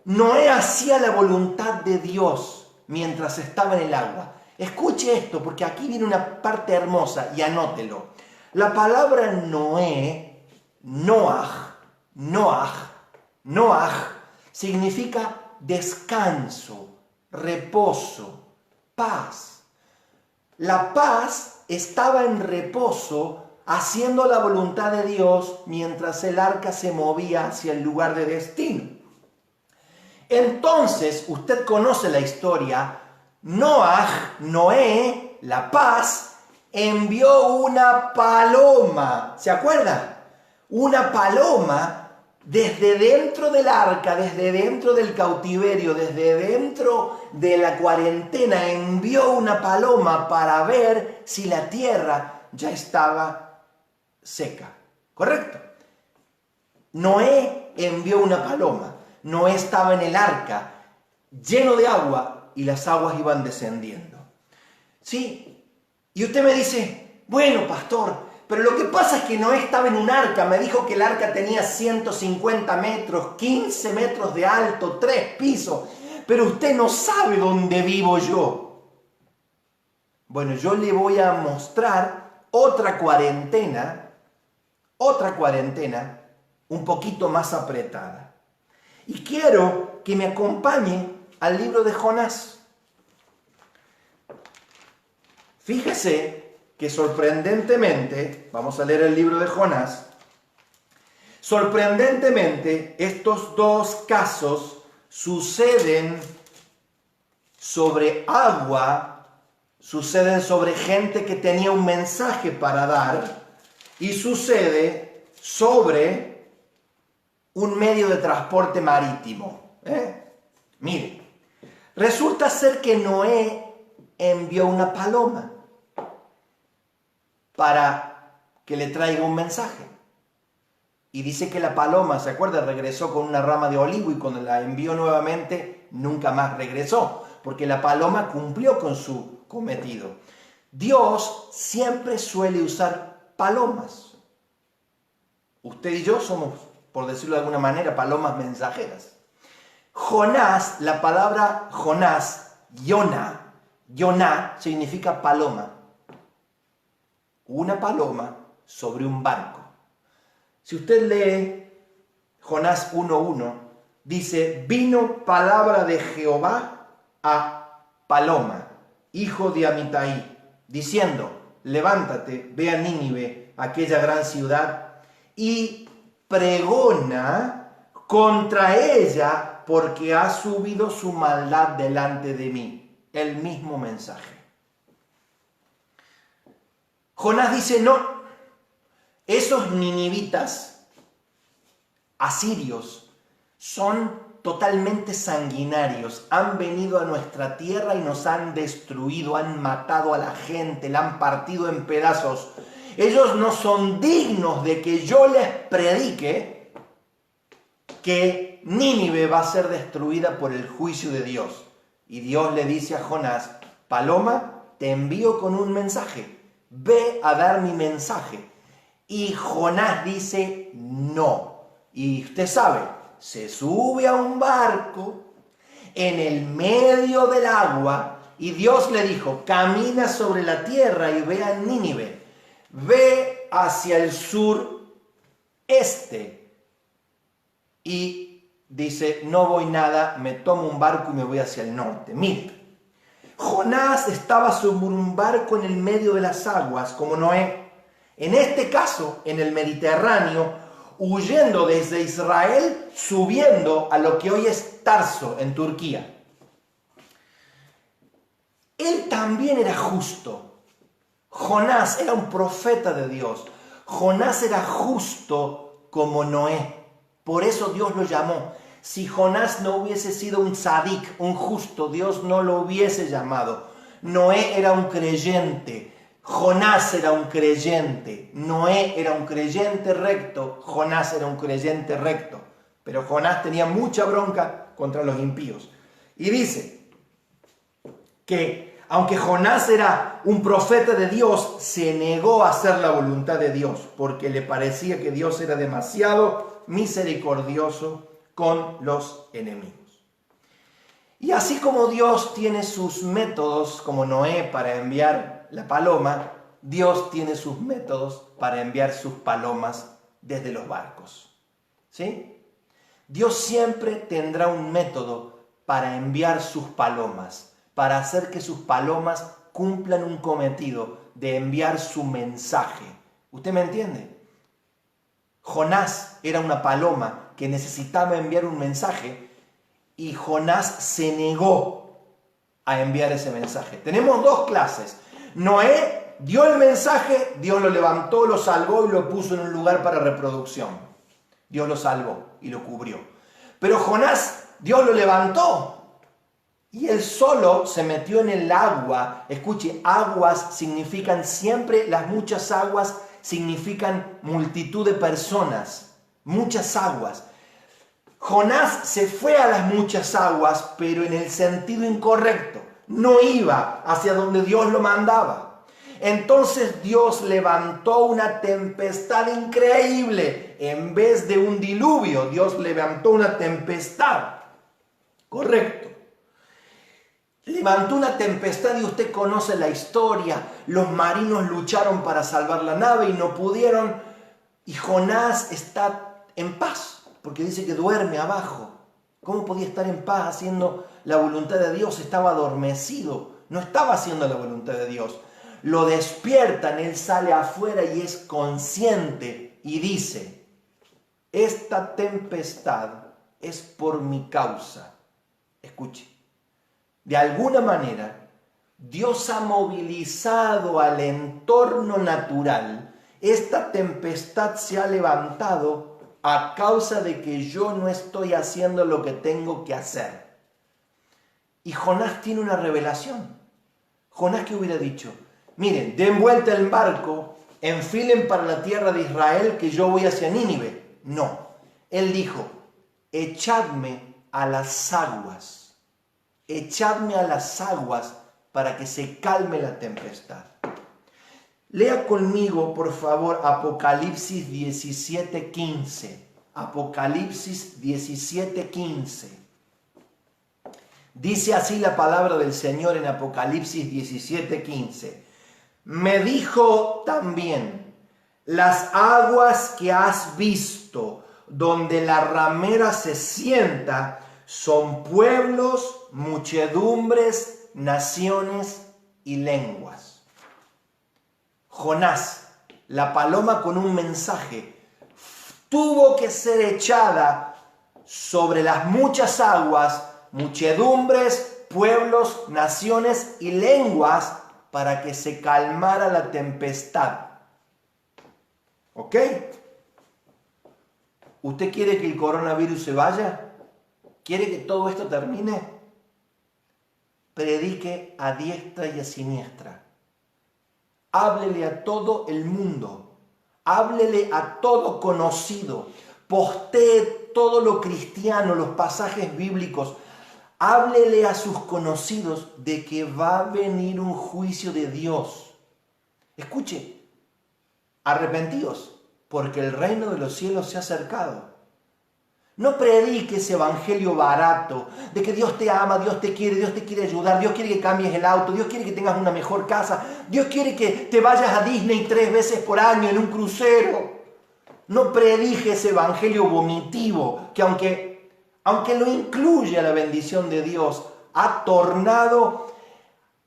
Noé hacía la voluntad de Dios mientras estaba en el agua. Escuche esto, porque aquí viene una parte hermosa y anótelo. La palabra Noé, Noaj, significa descanso, reposo, paz. La paz estaba en reposo, haciendo la voluntad de Dios mientras el arca se movía hacia el lugar de destino. Entonces, usted conoce la historia, Noé, la paz, envió una paloma, ¿se acuerda? Una paloma desde dentro del arca, desde dentro del cautiverio, desde dentro de la cuarentena, envió una paloma para ver si la tierra ya estaba seca, ¿correcto? Noé envió una paloma, Noé estaba en el arca, lleno de agua, y las aguas iban descendiendo. ¿Sí? Y usted me dice, bueno, pastor, pero lo que pasa es que Noé estaba en un arca. Me dijo que el arca tenía 150 metros, 15 metros de alto, 3 pisos. Pero usted no sabe dónde vivo yo. Bueno, yo le voy a mostrar otra cuarentena un poquito más apretada. Y quiero que me acompañe al libro de Jonás. Fíjese que sorprendentemente, vamos a leer el libro de Jonás, sorprendentemente estos dos casos suceden sobre agua, suceden sobre gente que tenía un mensaje para dar y sucede sobre un medio de transporte marítimo. Mire, resulta ser que Noé envió una paloma para que le traiga un mensaje. Y dice que la paloma, ¿se acuerda? Regresó con una rama de olivo y cuando la envió nuevamente, nunca más regresó. porque la paloma cumplió con su cometido. Dios siempre suele usar palomas. Usted y yo somos, por decirlo de alguna manera, palomas mensajeras. Jonás, la palabra Jonás, Yoná significa paloma. Una paloma sobre un barco. Si usted lee Jonás 1:1, dice, vino palabra de Jehová a Paloma, hijo de Amitai, diciendo, levántate, ve a Nínive, aquella gran ciudad, y pregona contra ella, porque ha subido su maldad delante de mí. El mismo mensaje. Jonás dice, no, esos ninivitas, asirios, son totalmente sanguinarios, han venido a nuestra tierra y nos han destruido, han matado a la gente, la han partido en pedazos. Ellos no son dignos de que yo les predique que Nínive va a ser destruida por el juicio de Dios. Y Dios le dice a Jonás, paloma, te envío con un mensaje, ve a dar mi mensaje. Y Jonás dice, no. Y usted sabe, se sube a un barco en el medio del agua y Dios le dijo, camina sobre la tierra y ve a Nínive, ve hacia el sureste. Y dice, no voy nada, me tomo un barco y me voy hacia el norte. Mire, Jonás estaba sobre un barco en el medio de las aguas, como Noé. En este caso, en el Mediterráneo, huyendo desde Israel, subiendo a lo que hoy es Tarso, en Turquía. Él también era justo. Jonás era un profeta de Dios. Jonás era justo como Noé. Por eso Dios lo llamó. Si Jonás no hubiese sido un tzadik, un justo, Dios no lo hubiese llamado. Noé era un creyente. Jonás era un creyente, Noé era un creyente recto, Jonás era un creyente recto. Pero Jonás tenía mucha bronca contra los impíos. Y dice que aunque Jonás era un profeta de Dios, se negó a hacer la voluntad de Dios, porque le parecía que Dios era demasiado misericordioso con los enemigos. Y así como Dios tiene sus métodos, como Noé para enviar la paloma, Dios tiene sus métodos para enviar sus palomas desde los barcos. ¿Sí? Dios siempre tendrá un método para enviar sus palomas, para hacer que sus palomas cumplan un cometido de enviar su mensaje. ¿Usted me entiende? Jonás era una paloma que necesitaba enviar un mensaje y Jonás se negó a enviar ese mensaje. Tenemos dos clases. Noé dio el mensaje, Dios lo levantó, lo salvó y lo puso en un lugar para reproducción. Dios lo salvó y lo cubrió. Pero Jonás, Dios lo levantó y él solo se metió en el agua. Escuche, aguas significan siempre, las muchas aguas significan multitud de personas, muchas aguas. Jonás se fue a las muchas aguas, pero en el sentido incorrecto. No iba hacia donde Dios lo mandaba. Entonces Dios levantó una tempestad increíble. En vez de un diluvio, Dios levantó una tempestad. Correcto. Levantó una tempestad y usted conoce la historia. Los marinos lucharon para salvar la nave y no pudieron. Y Jonás está en paz, porque dice que duerme abajo. ¿Cómo podía estar en paz haciendo la voluntad de Dios? Estaba adormecido, no estaba haciendo la voluntad de Dios. Lo despiertan, él sale afuera y es consciente y dice, esta tempestad es por mi causa. Escuche, de alguna manera Dios ha movilizado al entorno natural. Esta tempestad se ha levantado a causa de que yo no estoy haciendo lo que tengo que hacer. Y Jonás tiene una revelación. Jonás, ¿qué hubiera dicho? Miren, den vuelta el barco, enfilen para la tierra de Israel que yo voy hacia Nínive. No, él dijo, echadme a las aguas. echadme a las aguas para que se calme la tempestad. Lea conmigo, por favor, Apocalipsis 17:15. Apocalipsis 17:15. Dice así la palabra del Señor en Apocalipsis 17:15. Me dijo también, las aguas que has visto, donde la ramera se sienta, son pueblos, muchedumbres, naciones y lenguas. Jonás, la paloma con un mensaje, tuvo que ser echada sobre las muchas aguas, muchedumbres, pueblos, naciones y lenguas para que se calmara la tempestad. ¿Ok? ¿Usted quiere que el coronavirus se vaya? ¿Quiere que todo esto termine? Predique a diestra y a siniestra. Háblele a todo el mundo. Háblele a todo conocido. Postee todo lo cristiano, los pasajes bíblicos. Háblele a sus conocidos de que va a venir un juicio de Dios. Escuche, arrepentíos, porque el reino de los cielos se ha acercado. No predique ese evangelio barato de que Dios te ama, Dios te quiere ayudar, Dios quiere que cambies el auto, Dios quiere que tengas una mejor casa, Dios quiere que te vayas a Disney 3 veces por año en un crucero. No predique ese evangelio vomitivo que aunque lo incluye a la bendición de Dios, ha tornado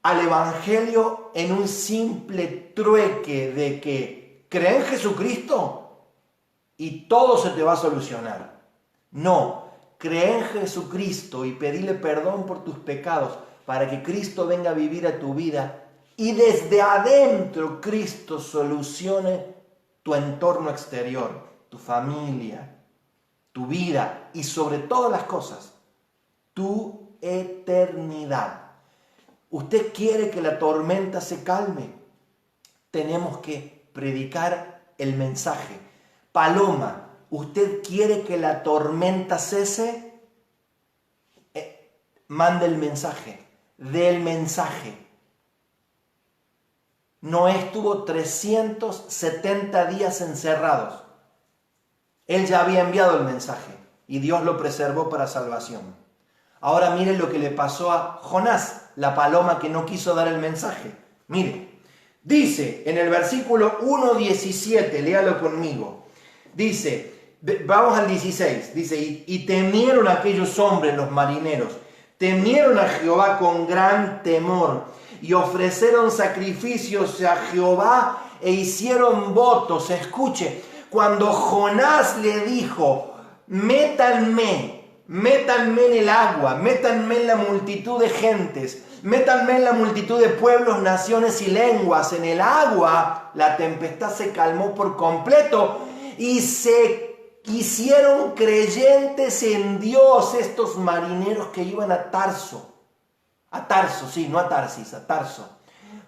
al evangelio en un simple trueque de que cree en Jesucristo y todo se te va a solucionar. No, cree en Jesucristo y pedile perdón por tus pecados para que Cristo venga a vivir a tu vida y desde adentro Cristo solucione tu entorno exterior, tu familia, tu vida y sobre todas las cosas, tu eternidad. ¿Usted quiere que la tormenta se calme? Tenemos que predicar el mensaje. Paloma, ¿usted quiere que la tormenta cese? Mande el mensaje, dé el mensaje. Noé estuvo 370 días encerrados. Él ya había enviado el mensaje y Dios lo preservó para salvación. Ahora miren lo que le pasó a Jonás, la paloma que no quiso dar el mensaje. Mire, dice en el versículo 1:17, léalo conmigo. Dice, vamos al 16, dice, y temieron aquellos hombres, los marineros, temieron a Jehová con gran temor y ofrecieron sacrificios a Jehová e hicieron votos. Escuche, cuando Jonás le dijo, métanme en el agua, métanme en la multitud de gentes, métanme en la multitud de pueblos, naciones y lenguas, en el agua, la tempestad se calmó por completo y se hicieron creyentes en Dios estos marineros que iban a Tarso. A Tarso, sí, no a Tarsis, a Tarso.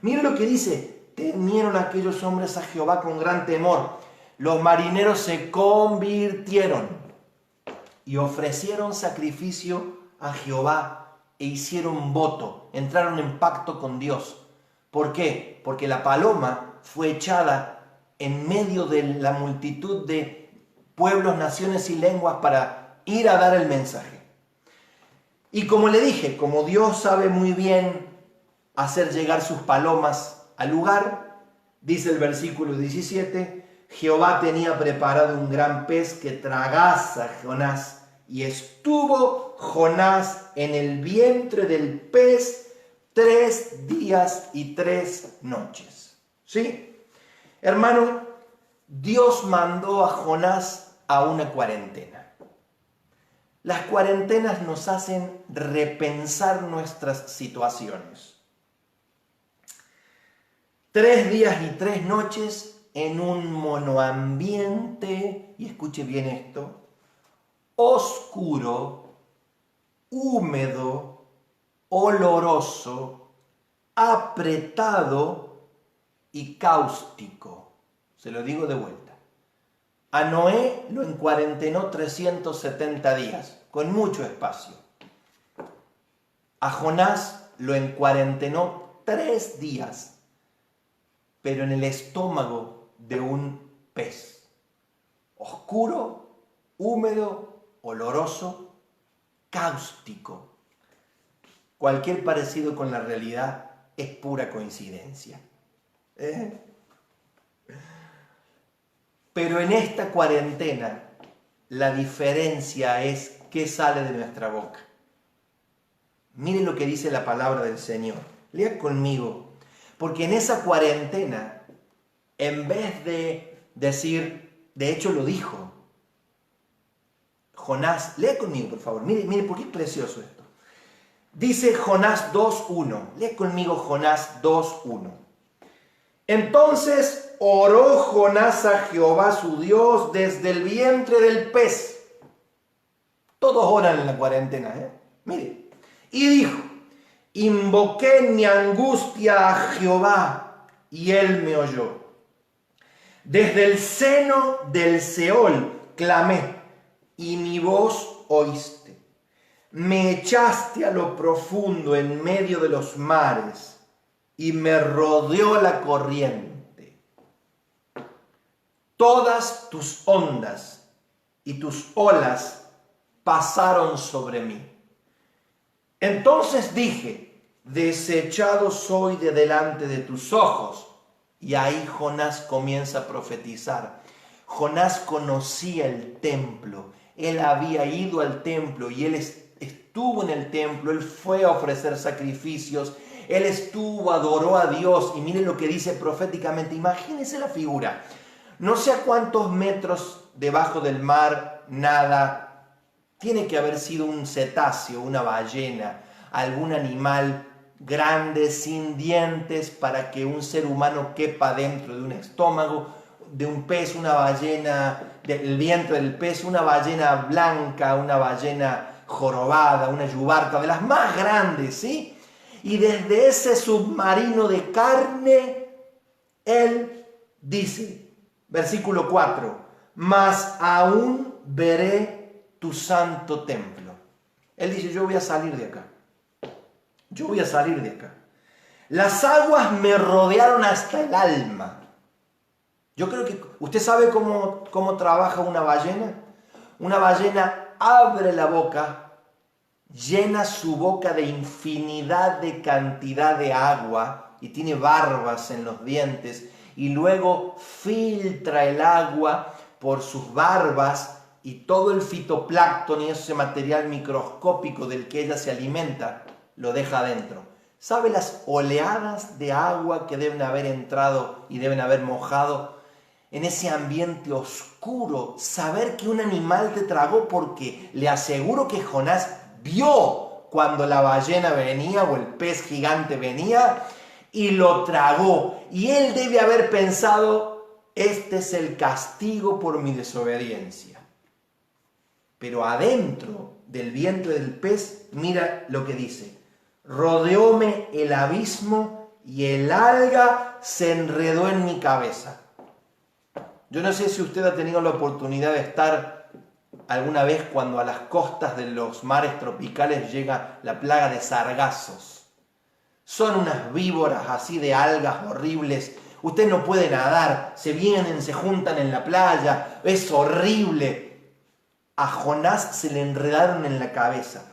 Mire lo que dice, temieron aquellos hombres a Jehová con gran temor. Los marineros se convirtieron y ofrecieron sacrificio a Jehová e hicieron voto, entraron en pacto con Dios. ¿Por qué? Porque la paloma fue echada en medio de la multitud de pueblos, naciones y lenguas para ir a dar el mensaje. Y como le dije, como Dios sabe muy bien hacer llegar sus palomas al lugar, dice el versículo 17, Jehová tenía preparado un gran pez que tragase a Jonás, y estuvo Jonás en el vientre del pez 3 días y 3 noches. ¿Sí? Hermano, Dios mandó a Jonás a una cuarentena. Las cuarentenas nos hacen repensar nuestras situaciones. 3 días y 3 noches en un monoambiente, y escuche bien esto, oscuro, húmedo, oloroso, apretado y cáustico. Se lo digo de vuelta. A Noé lo encuarentenó 370 días, con mucho espacio. A Jonás lo encuarentenó 3 días, pero en el estómago de un pez. Oscuro, húmedo, oloroso, cáustico. Cualquier parecido con la realidad es pura coincidencia. Pero en esta cuarentena la diferencia es qué sale de nuestra boca. Miren lo que dice la palabra del Señor. Lea conmigo. Porque en esa cuarentena, en vez de decir, de hecho lo dijo, Jonás, lea conmigo por favor, mire porque es precioso esto. Dice Jonás 2.1, lea conmigo Jonás 2.1. Entonces oró Jonás a Jehová su Dios desde el vientre del pez. Todos oran en la cuarentena, mire. Y dijo, invoqué en mi angustia a Jehová y él me oyó. Desde el seno del Seol clamé y mi voz oíste. Me echaste a lo profundo en medio de los mares y me rodeó la corriente. Todas tus ondas y tus olas pasaron sobre mí. Entonces dije, desechado soy de delante de tus ojos. Y ahí Jonás comienza a profetizar. Jonás conocía el templo. Él había ido al templo y él estuvo en el templo. Él fue a ofrecer sacrificios. Él estuvo, adoró a Dios. Y miren lo que dice proféticamente. Imagínense la figura. No sé a cuántos metros debajo del mar nada. Tiene que haber sido un cetáceo, una ballena, algún animal grande, sin dientes, para que un ser humano quepa dentro de un estómago, de un pez, una ballena, del vientre del pez, una ballena blanca, una ballena jorobada, una yubarta, de las más grandes, ¿sí? Y desde ese submarino de carne, él dice, versículo 4, mas aún veré tu santo templo. Él dice, yo voy a salir de acá. Yo voy a salir de acá. Las aguas me rodearon hasta el alma. Yo creo que usted sabe cómo trabaja una ballena. Una ballena abre la boca, llena su boca de infinidad de cantidad de agua y tiene barbas en los dientes y luego filtra el agua por sus barbas y todo el fitoplancton y ese material microscópico del que ella se alimenta lo deja adentro. ¿Sabe las oleadas de agua que deben haber entrado y deben haber mojado en ese ambiente oscuro? Saber que un animal te tragó, porque le aseguro que Jonás vio cuando la ballena venía o el pez gigante venía y lo tragó. Y él debe haber pensado, este es el castigo por mi desobediencia. Pero adentro del vientre del pez, mira lo que dice. Rodeóme el abismo y el alga se enredó en mi cabeza. Yo no sé si usted ha tenido la oportunidad de estar alguna vez cuando a las costas de los mares tropicales llega la plaga de sargazos. Son unas víboras así de algas horribles. Usted no puede nadar, se vienen, se juntan en la playa, es horrible. A Jonás se le enredaron en la cabeza.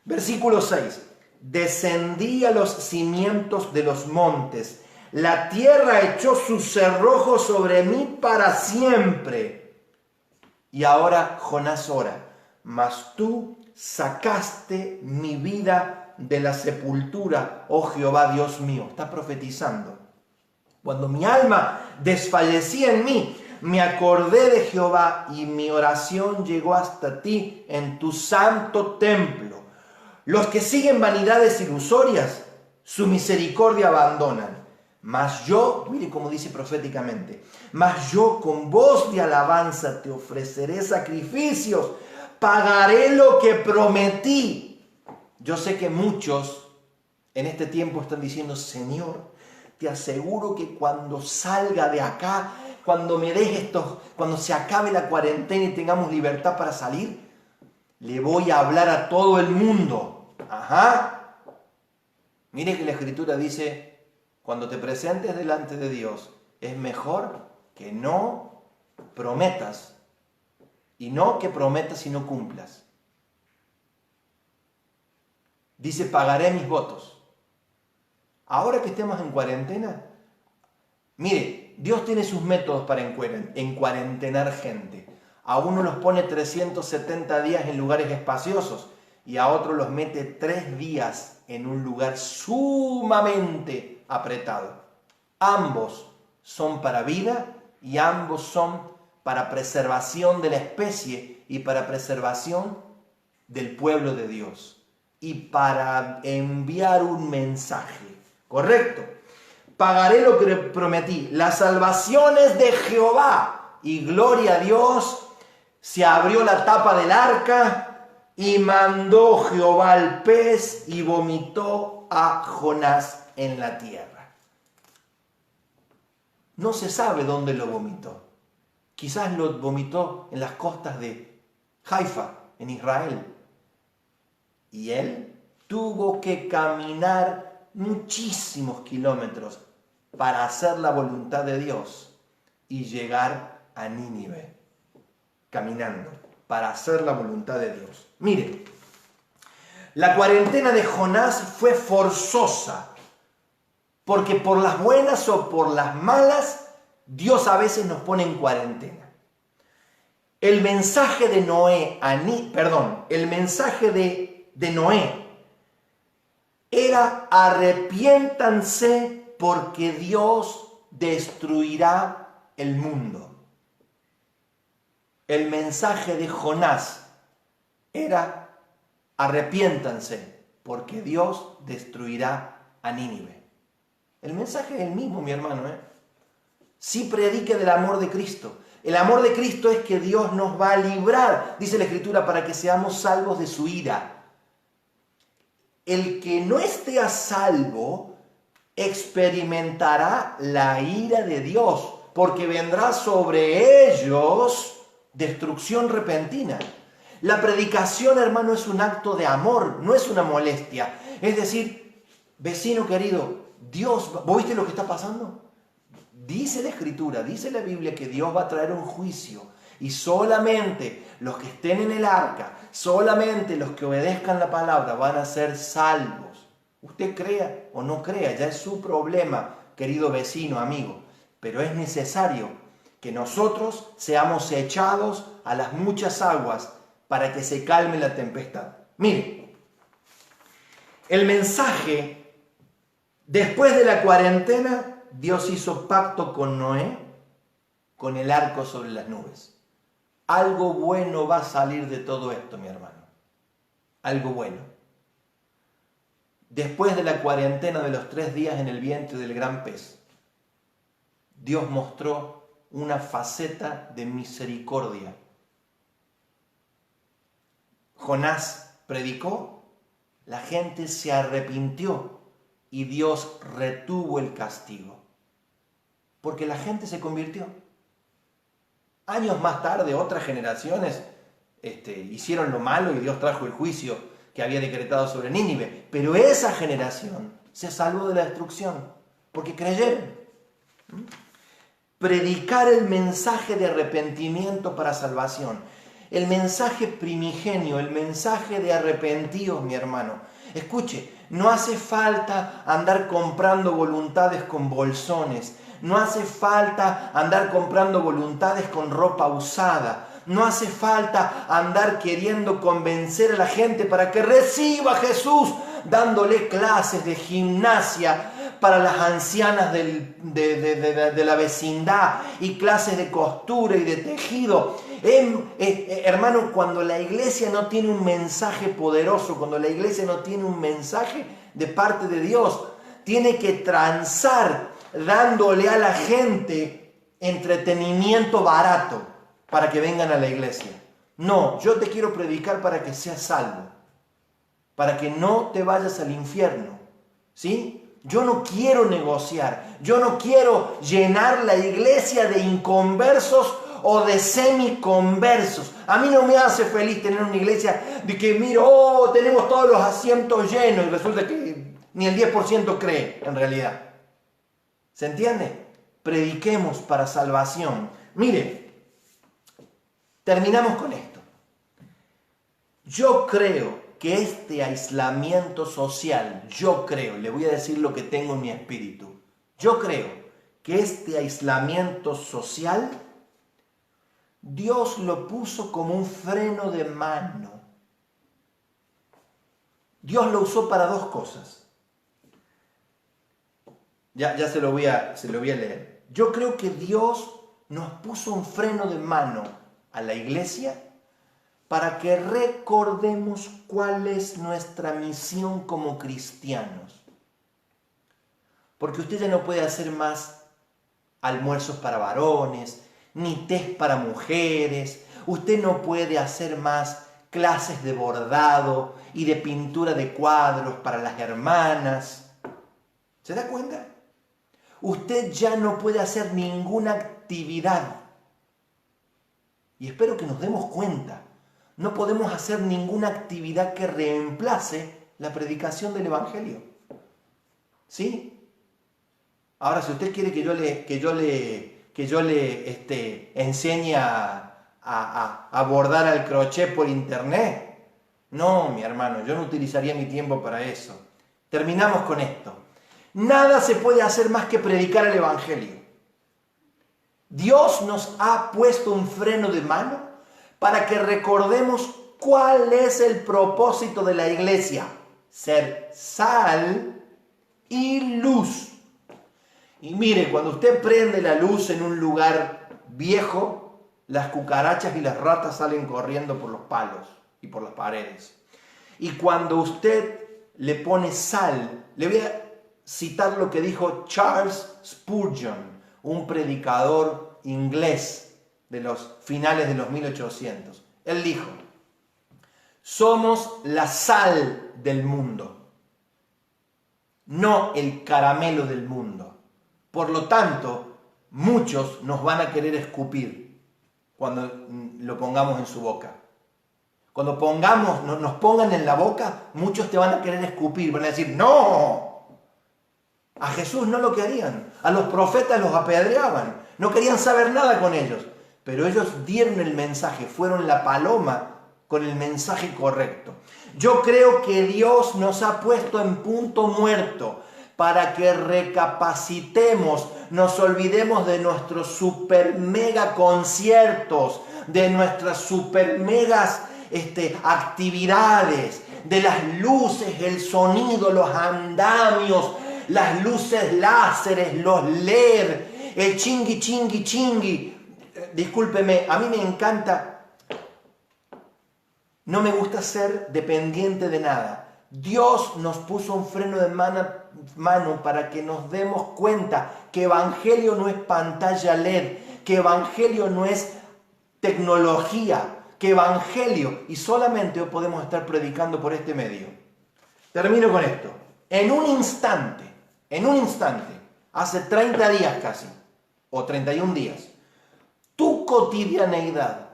Versículo 6. Descendí a los cimientos de los montes. La tierra echó sus cerrojos sobre mí para siempre. Y ahora Jonás ora. Mas tú sacaste mi vida de la sepultura, oh Jehová Dios mío. Está profetizando. Cuando mi alma desfallecía en mí, me acordé de Jehová y mi oración llegó hasta ti en tu santo templo. Los que siguen vanidades ilusorias, su misericordia abandonan. Mas yo, mire cómo dice proféticamente, mas yo con voz de alabanza te ofreceré sacrificios, pagaré lo que prometí. Yo sé que muchos en este tiempo están diciendo, Señor, te aseguro que cuando salga de acá, cuando me deje esto, cuando se acabe la cuarentena y tengamos libertad para salir, le voy a hablar a todo el mundo. Ajá. Mire que la Escritura dice, cuando te presentes delante de Dios, es mejor que no prometas, y no que prometas y no cumplas. Dice, pagaré mis votos. Ahora que estemos en cuarentena, mire, Dios tiene sus métodos para encuarentenar gente. A uno los pone 370 días en lugares espaciosos y a otro los mete 3 días en un lugar sumamente apretado. Ambos son para vida y ambos son para preservación de la especie y para preservación del pueblo de Dios y para enviar un mensaje. ¿Correcto? Pagaré lo que prometí. Las salvaciones de Jehová. Y gloria a Dios, se abrió la tapa del arca y mandó Jehová al pez y vomitó a Jonás en la tierra. No se sabe dónde lo vomitó. Quizás lo vomitó en las costas de Haifa, en Israel. Y él tuvo que caminar muchísimos kilómetros para hacer la voluntad de Dios y llegar a Nínive, caminando, para hacer la voluntad de Dios. Mire, la cuarentena de Jonás fue forzosa, porque por las buenas o por las malas, Dios a veces nos pone en cuarentena. El mensaje de Noé, el mensaje de Noé era: arrepiéntanse porque Dios destruirá el mundo. El mensaje de Jonás era: arrepiéntanse porque Dios destruirá a Nínive. El mensaje es el mismo, mi hermano, Sí predique del amor de Cristo. El amor de Cristo es que Dios nos va a librar, dice la Escritura, para que seamos salvos de su ira. El que no esté a salvo experimentará la ira de Dios, porque vendrá sobre ellos destrucción repentina. La predicación, hermano, es un acto de amor, no es una molestia. Es decir, vecino querido, Dios, ¿vos viste lo que está pasando? Dice la Escritura, dice la Biblia que Dios va a traer un juicio y solamente los que estén en el arca, solamente los que obedezcan la palabra van a ser salvos. Usted crea o no crea, ya es su problema, querido vecino, amigo, pero es necesario que nosotros seamos echados a las muchas aguas para que se calme la tempestad. Mire, el mensaje, después de la cuarentena, Dios hizo pacto con Noé, con el arco sobre las nubes. Algo bueno va a salir de todo esto, mi hermano. Algo bueno. Después de la cuarentena de los 3 días en el vientre del gran pez, Dios mostró una faceta de misericordia. Jonás predicó, la gente se arrepintió y Dios retuvo el castigo, porque la gente se convirtió. Años más tarde, otras generaciones hicieron lo malo y Dios trajo el juicio que había decretado sobre Nínive, pero esa generación se salvó de la destrucción, porque creyeron. Predicar el mensaje de arrepentimiento para salvación, el mensaje primigenio, el mensaje de arrepentidos, mi hermano. Escuche, no hace falta andar comprando voluntades con bolsones, no hace falta andar comprando voluntades con ropa usada, no hace falta andar queriendo convencer a la gente para que reciba a Jesús, dándole clases de gimnasia para las ancianas de la vecindad y clases de costura y de tejido. Hermano, cuando la iglesia no tiene un mensaje poderoso, cuando la iglesia no tiene un mensaje de parte de Dios, tiene que transar dándole a la gente entretenimiento barato para que vengan a la iglesia. No, yo te quiero predicar para que seas salvo, para que no te vayas al infierno, ¿sí? Yo no quiero negociar, yo no quiero llenar la iglesia de inconversos o de semiconversos. A mí no me hace feliz tener una iglesia de que miro, tenemos todos los asientos llenos y resulta que Ni el 10% cree, en realidad. ¿Se entiende? Prediquemos para salvación. Mire, terminamos con esto. Yo creo que este aislamiento social, le voy a decir lo que tengo en mi espíritu. Yo creo que este aislamiento social, Dios lo puso como un freno de mano. Dios lo usó para dos cosas. Ya se lo voy a leer. Yo creo que Dios nos puso un freno de mano a la iglesia para que recordemos cuál es nuestra misión como cristianos. Porque usted ya no puede hacer más almuerzos para varones, ni test para mujeres. Usted no puede hacer más clases de bordado y de pintura de cuadros para las hermanas. ¿Se da cuenta? Usted ya no puede hacer ninguna actividad. Y espero que nos demos cuenta. No podemos hacer ninguna actividad que reemplace la predicación del Evangelio. ¿Sí? Ahora, si usted quiere que yo le enseñe a bordar al crochet por internet, no, mi hermano, yo no utilizaría mi tiempo para eso. Terminamos con esto. Nada se puede hacer más que predicar el Evangelio. Dios nos ha puesto un freno de mano para que recordemos cuál es el propósito de la iglesia: ser sal y luz. Y mire, cuando usted prende la luz en un lugar viejo, las cucarachas y las ratas salen corriendo por los palos y por las paredes. Y cuando usted le pone sal, le voy a citar lo que dijo Charles Spurgeon, un predicador inglés de los finales de los 1800. Él dijo: somos la sal del mundo, no el caramelo del mundo. Por lo tanto, muchos nos van a querer escupir cuando lo pongamos en su boca. Cuando nos pongan en la boca, muchos te van a querer escupir, van a decir: ¡no! A Jesús no lo querían, a los profetas los apedreaban, no querían saber nada con ellos. Pero ellos dieron el mensaje, fueron la paloma con el mensaje correcto. Yo creo que Dios nos ha puesto en punto muerto para que recapacitemos, nos olvidemos de nuestros super mega conciertos, de nuestras super megas actividades, de las luces, el sonido, los andamios, las luces láseres, los LED, el chingui, chingui, chingui. Discúlpeme, a mí me encanta, no me gusta ser dependiente de nada. Dios nos puso un freno de mano para que nos demos cuenta que Evangelio no es pantalla LED, que Evangelio no es tecnología, que Evangelio, y solamente hoy podemos estar predicando por este medio. Termino con esto. En un instante, hace 30 días casi, o 31 días, tu cotidianeidad,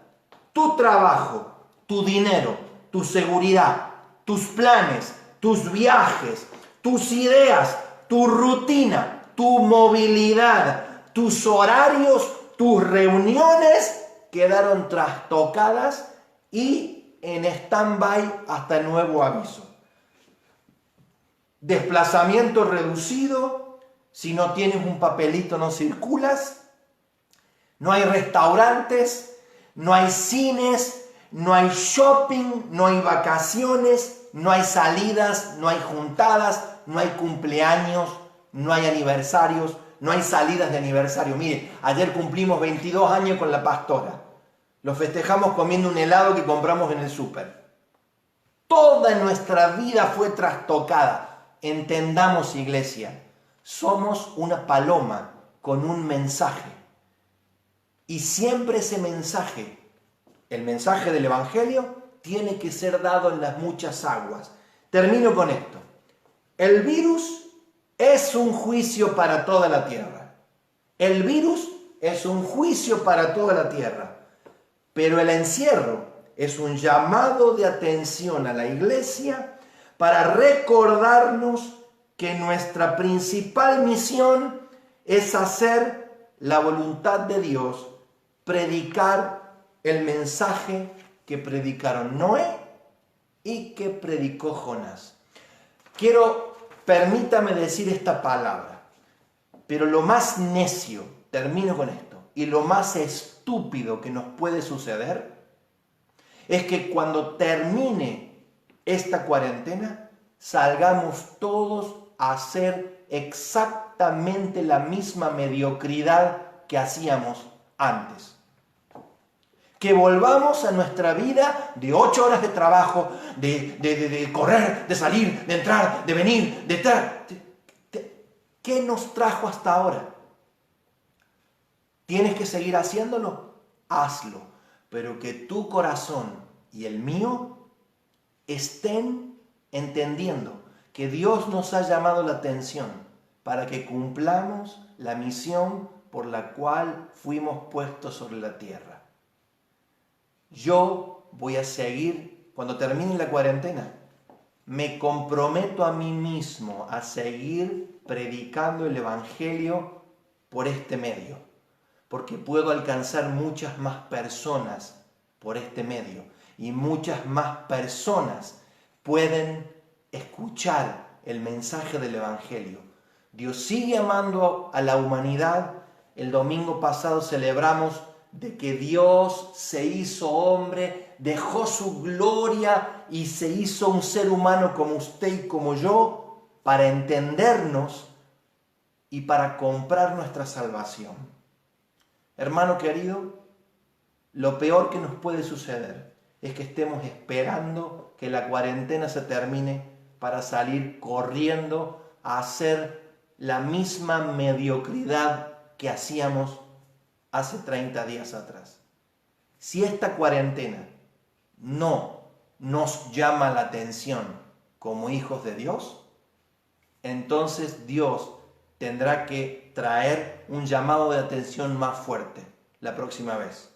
tu trabajo, tu dinero, tu seguridad, tus planes, tus viajes, tus ideas, tu rutina, tu movilidad, tus horarios, tus reuniones quedaron trastocadas y en stand-by hasta nuevo aviso. Desplazamiento reducido, si no tienes un papelito no circulas. No hay restaurantes, no hay cines, no hay shopping, no hay vacaciones, no hay salidas, no hay juntadas, no hay cumpleaños, no hay aniversarios, no hay salidas de aniversario. Mire, ayer cumplimos 22 años con la pastora. Lo festejamos comiendo un helado que compramos en el súper. Toda nuestra vida fue trastocada. Entendamos, iglesia, somos una paloma con un mensaje. Y siempre ese mensaje, el mensaje del Evangelio, tiene que ser dado en las muchas aguas. Termino con esto. El virus es un juicio para toda la tierra. El virus es un juicio para toda la tierra. Pero el encierro es un llamado de atención a la iglesia para recordarnos que nuestra principal misión es hacer la voluntad de Dios, predicar el mensaje que predicaron Noé y que predicó Jonás. Permítame decir esta palabra, pero lo más necio, termino con esto, y lo más estúpido que nos puede suceder es que cuando termine esta cuarentena salgamos todos a hacer exactamente la misma mediocridad que hacíamos antes. Que volvamos a nuestra vida de 8 horas de trabajo, de correr, de salir, de entrar, de venir, de estar. ¿Qué nos trajo hasta ahora? ¿Tienes que seguir haciéndolo? Hazlo. Pero que tu corazón y el mío estén entendiendo que Dios nos ha llamado la atención para que cumplamos la misión por la cual fuimos puestos sobre la tierra. Yo voy a seguir, cuando termine la cuarentena, me comprometo a mí mismo a seguir predicando el Evangelio por este medio, porque puedo alcanzar muchas más personas por este medio y muchas más personas pueden escuchar el mensaje del Evangelio. Dios sigue amando a la humanidad. El domingo pasado celebramos de que Dios se hizo hombre, dejó su gloria y se hizo un ser humano como usted y como yo para entendernos y para comprar nuestra salvación. Hermano querido, lo peor que nos puede suceder es que estemos esperando que la cuarentena se termine para salir corriendo a hacer la misma mediocridad que hacíamos hace 30 días atrás. Si esta cuarentena no nos llama la atención como hijos de Dios, entonces Dios tendrá que traer un llamado de atención más fuerte la próxima vez.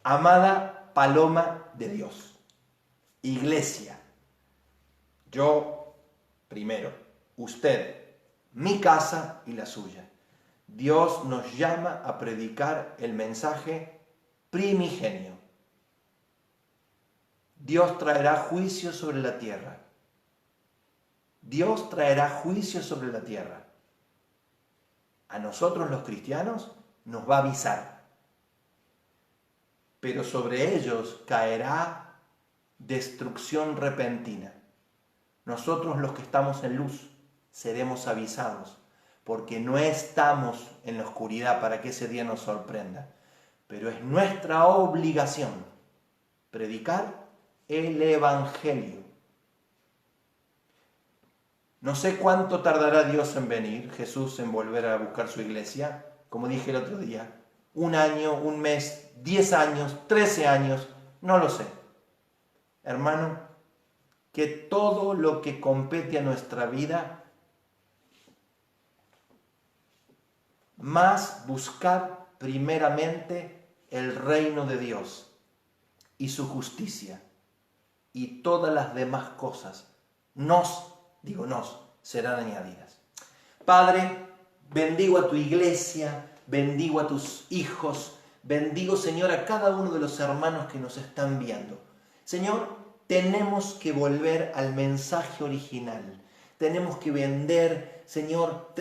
Amada paloma de Dios, iglesia, yo primero, usted, mi casa y la suya. Dios nos llama a predicar el mensaje primigenio. Dios traerá juicio sobre la tierra. Dios traerá juicio sobre la tierra. A nosotros los cristianos nos va a avisar. Pero sobre ellos caerá destrucción repentina. Nosotros los que estamos en luz seremos avisados, porque no estamos en la oscuridad para que ese día nos sorprenda. Pero es nuestra obligación predicar el Evangelio. No sé cuánto tardará Dios en venir, Jesús en volver a buscar su iglesia, como dije el otro día. 1 año, 1 mes, 10 años, 13 años, no lo sé. Hermano, que todo lo que compete a nuestra vida, más buscar primeramente el reino de Dios y su justicia, y todas las demás cosas nos serán añadidas. Padre, bendigo a tu iglesia, bendigo a tus hijos, bendigo, Señor, a cada uno de los hermanos que nos están viendo. Señor, tenemos que volver al mensaje original. Tenemos que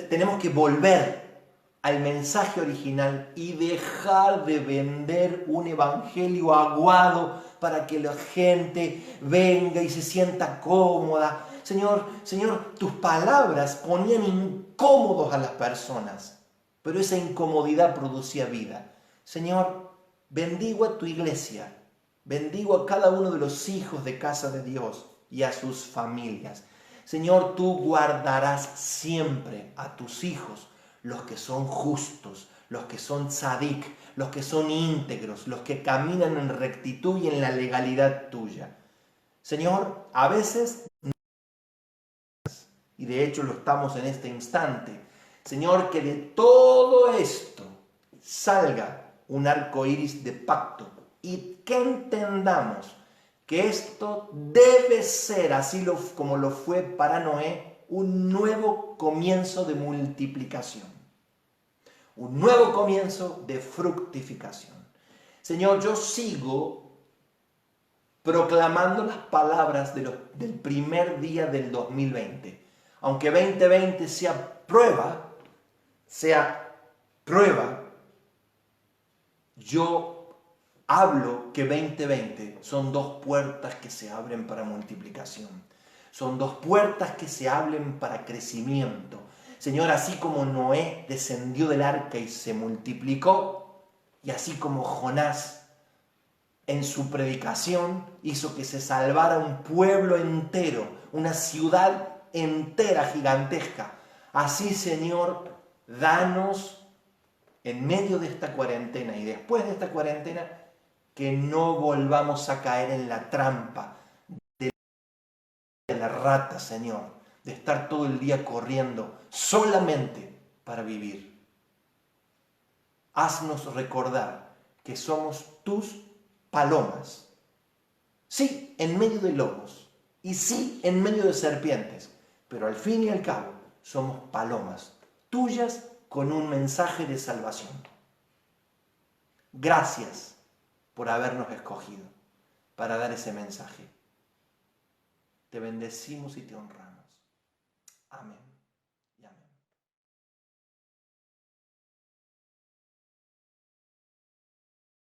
tenemos que volver al mensaje original y dejar de vender un evangelio aguado para que la gente venga y se sienta cómoda. Señor, tus palabras ponían incómodos a las personas, pero esa incomodidad producía vida. Señor, bendigo a tu iglesia, bendigo a cada uno de los hijos de casa de Dios y a sus familias. Señor, tú guardarás siempre a tus hijos, los que son justos, los que son tzadik, los que son íntegros, los que caminan en rectitud y en la legalidad tuya. Señor, a veces, y de hecho lo estamos en este instante, Señor, que de todo esto salga un arco iris de pacto y que entendamos que esto debe ser, como lo fue para Noé, un nuevo comienzo de multiplicación, un nuevo comienzo de fructificación. Señor, yo sigo proclamando las palabras del primer día del 2020. Aunque 2020 sea prueba, yo hablo que 2020 son dos puertas que se abren para multiplicación. Son dos puertas que se abren para crecimiento. Señor, así como Noé descendió del arca y se multiplicó, y así como Jonás en su predicación hizo que se salvara un pueblo entero, una ciudad entera gigantesca. Así, Señor, danos en medio de esta cuarentena y después de esta cuarentena que no volvamos a caer en la trampa de la rata, Señor, de estar todo el día corriendo solamente para vivir. Haznos recordar que somos tus palomas. Sí, en medio de lobos. Y sí, en medio de serpientes. Pero al fin y al cabo, somos palomas tuyas con un mensaje de salvación. Gracias por habernos escogido para dar ese mensaje. Te bendecimos y te honramos. Amén.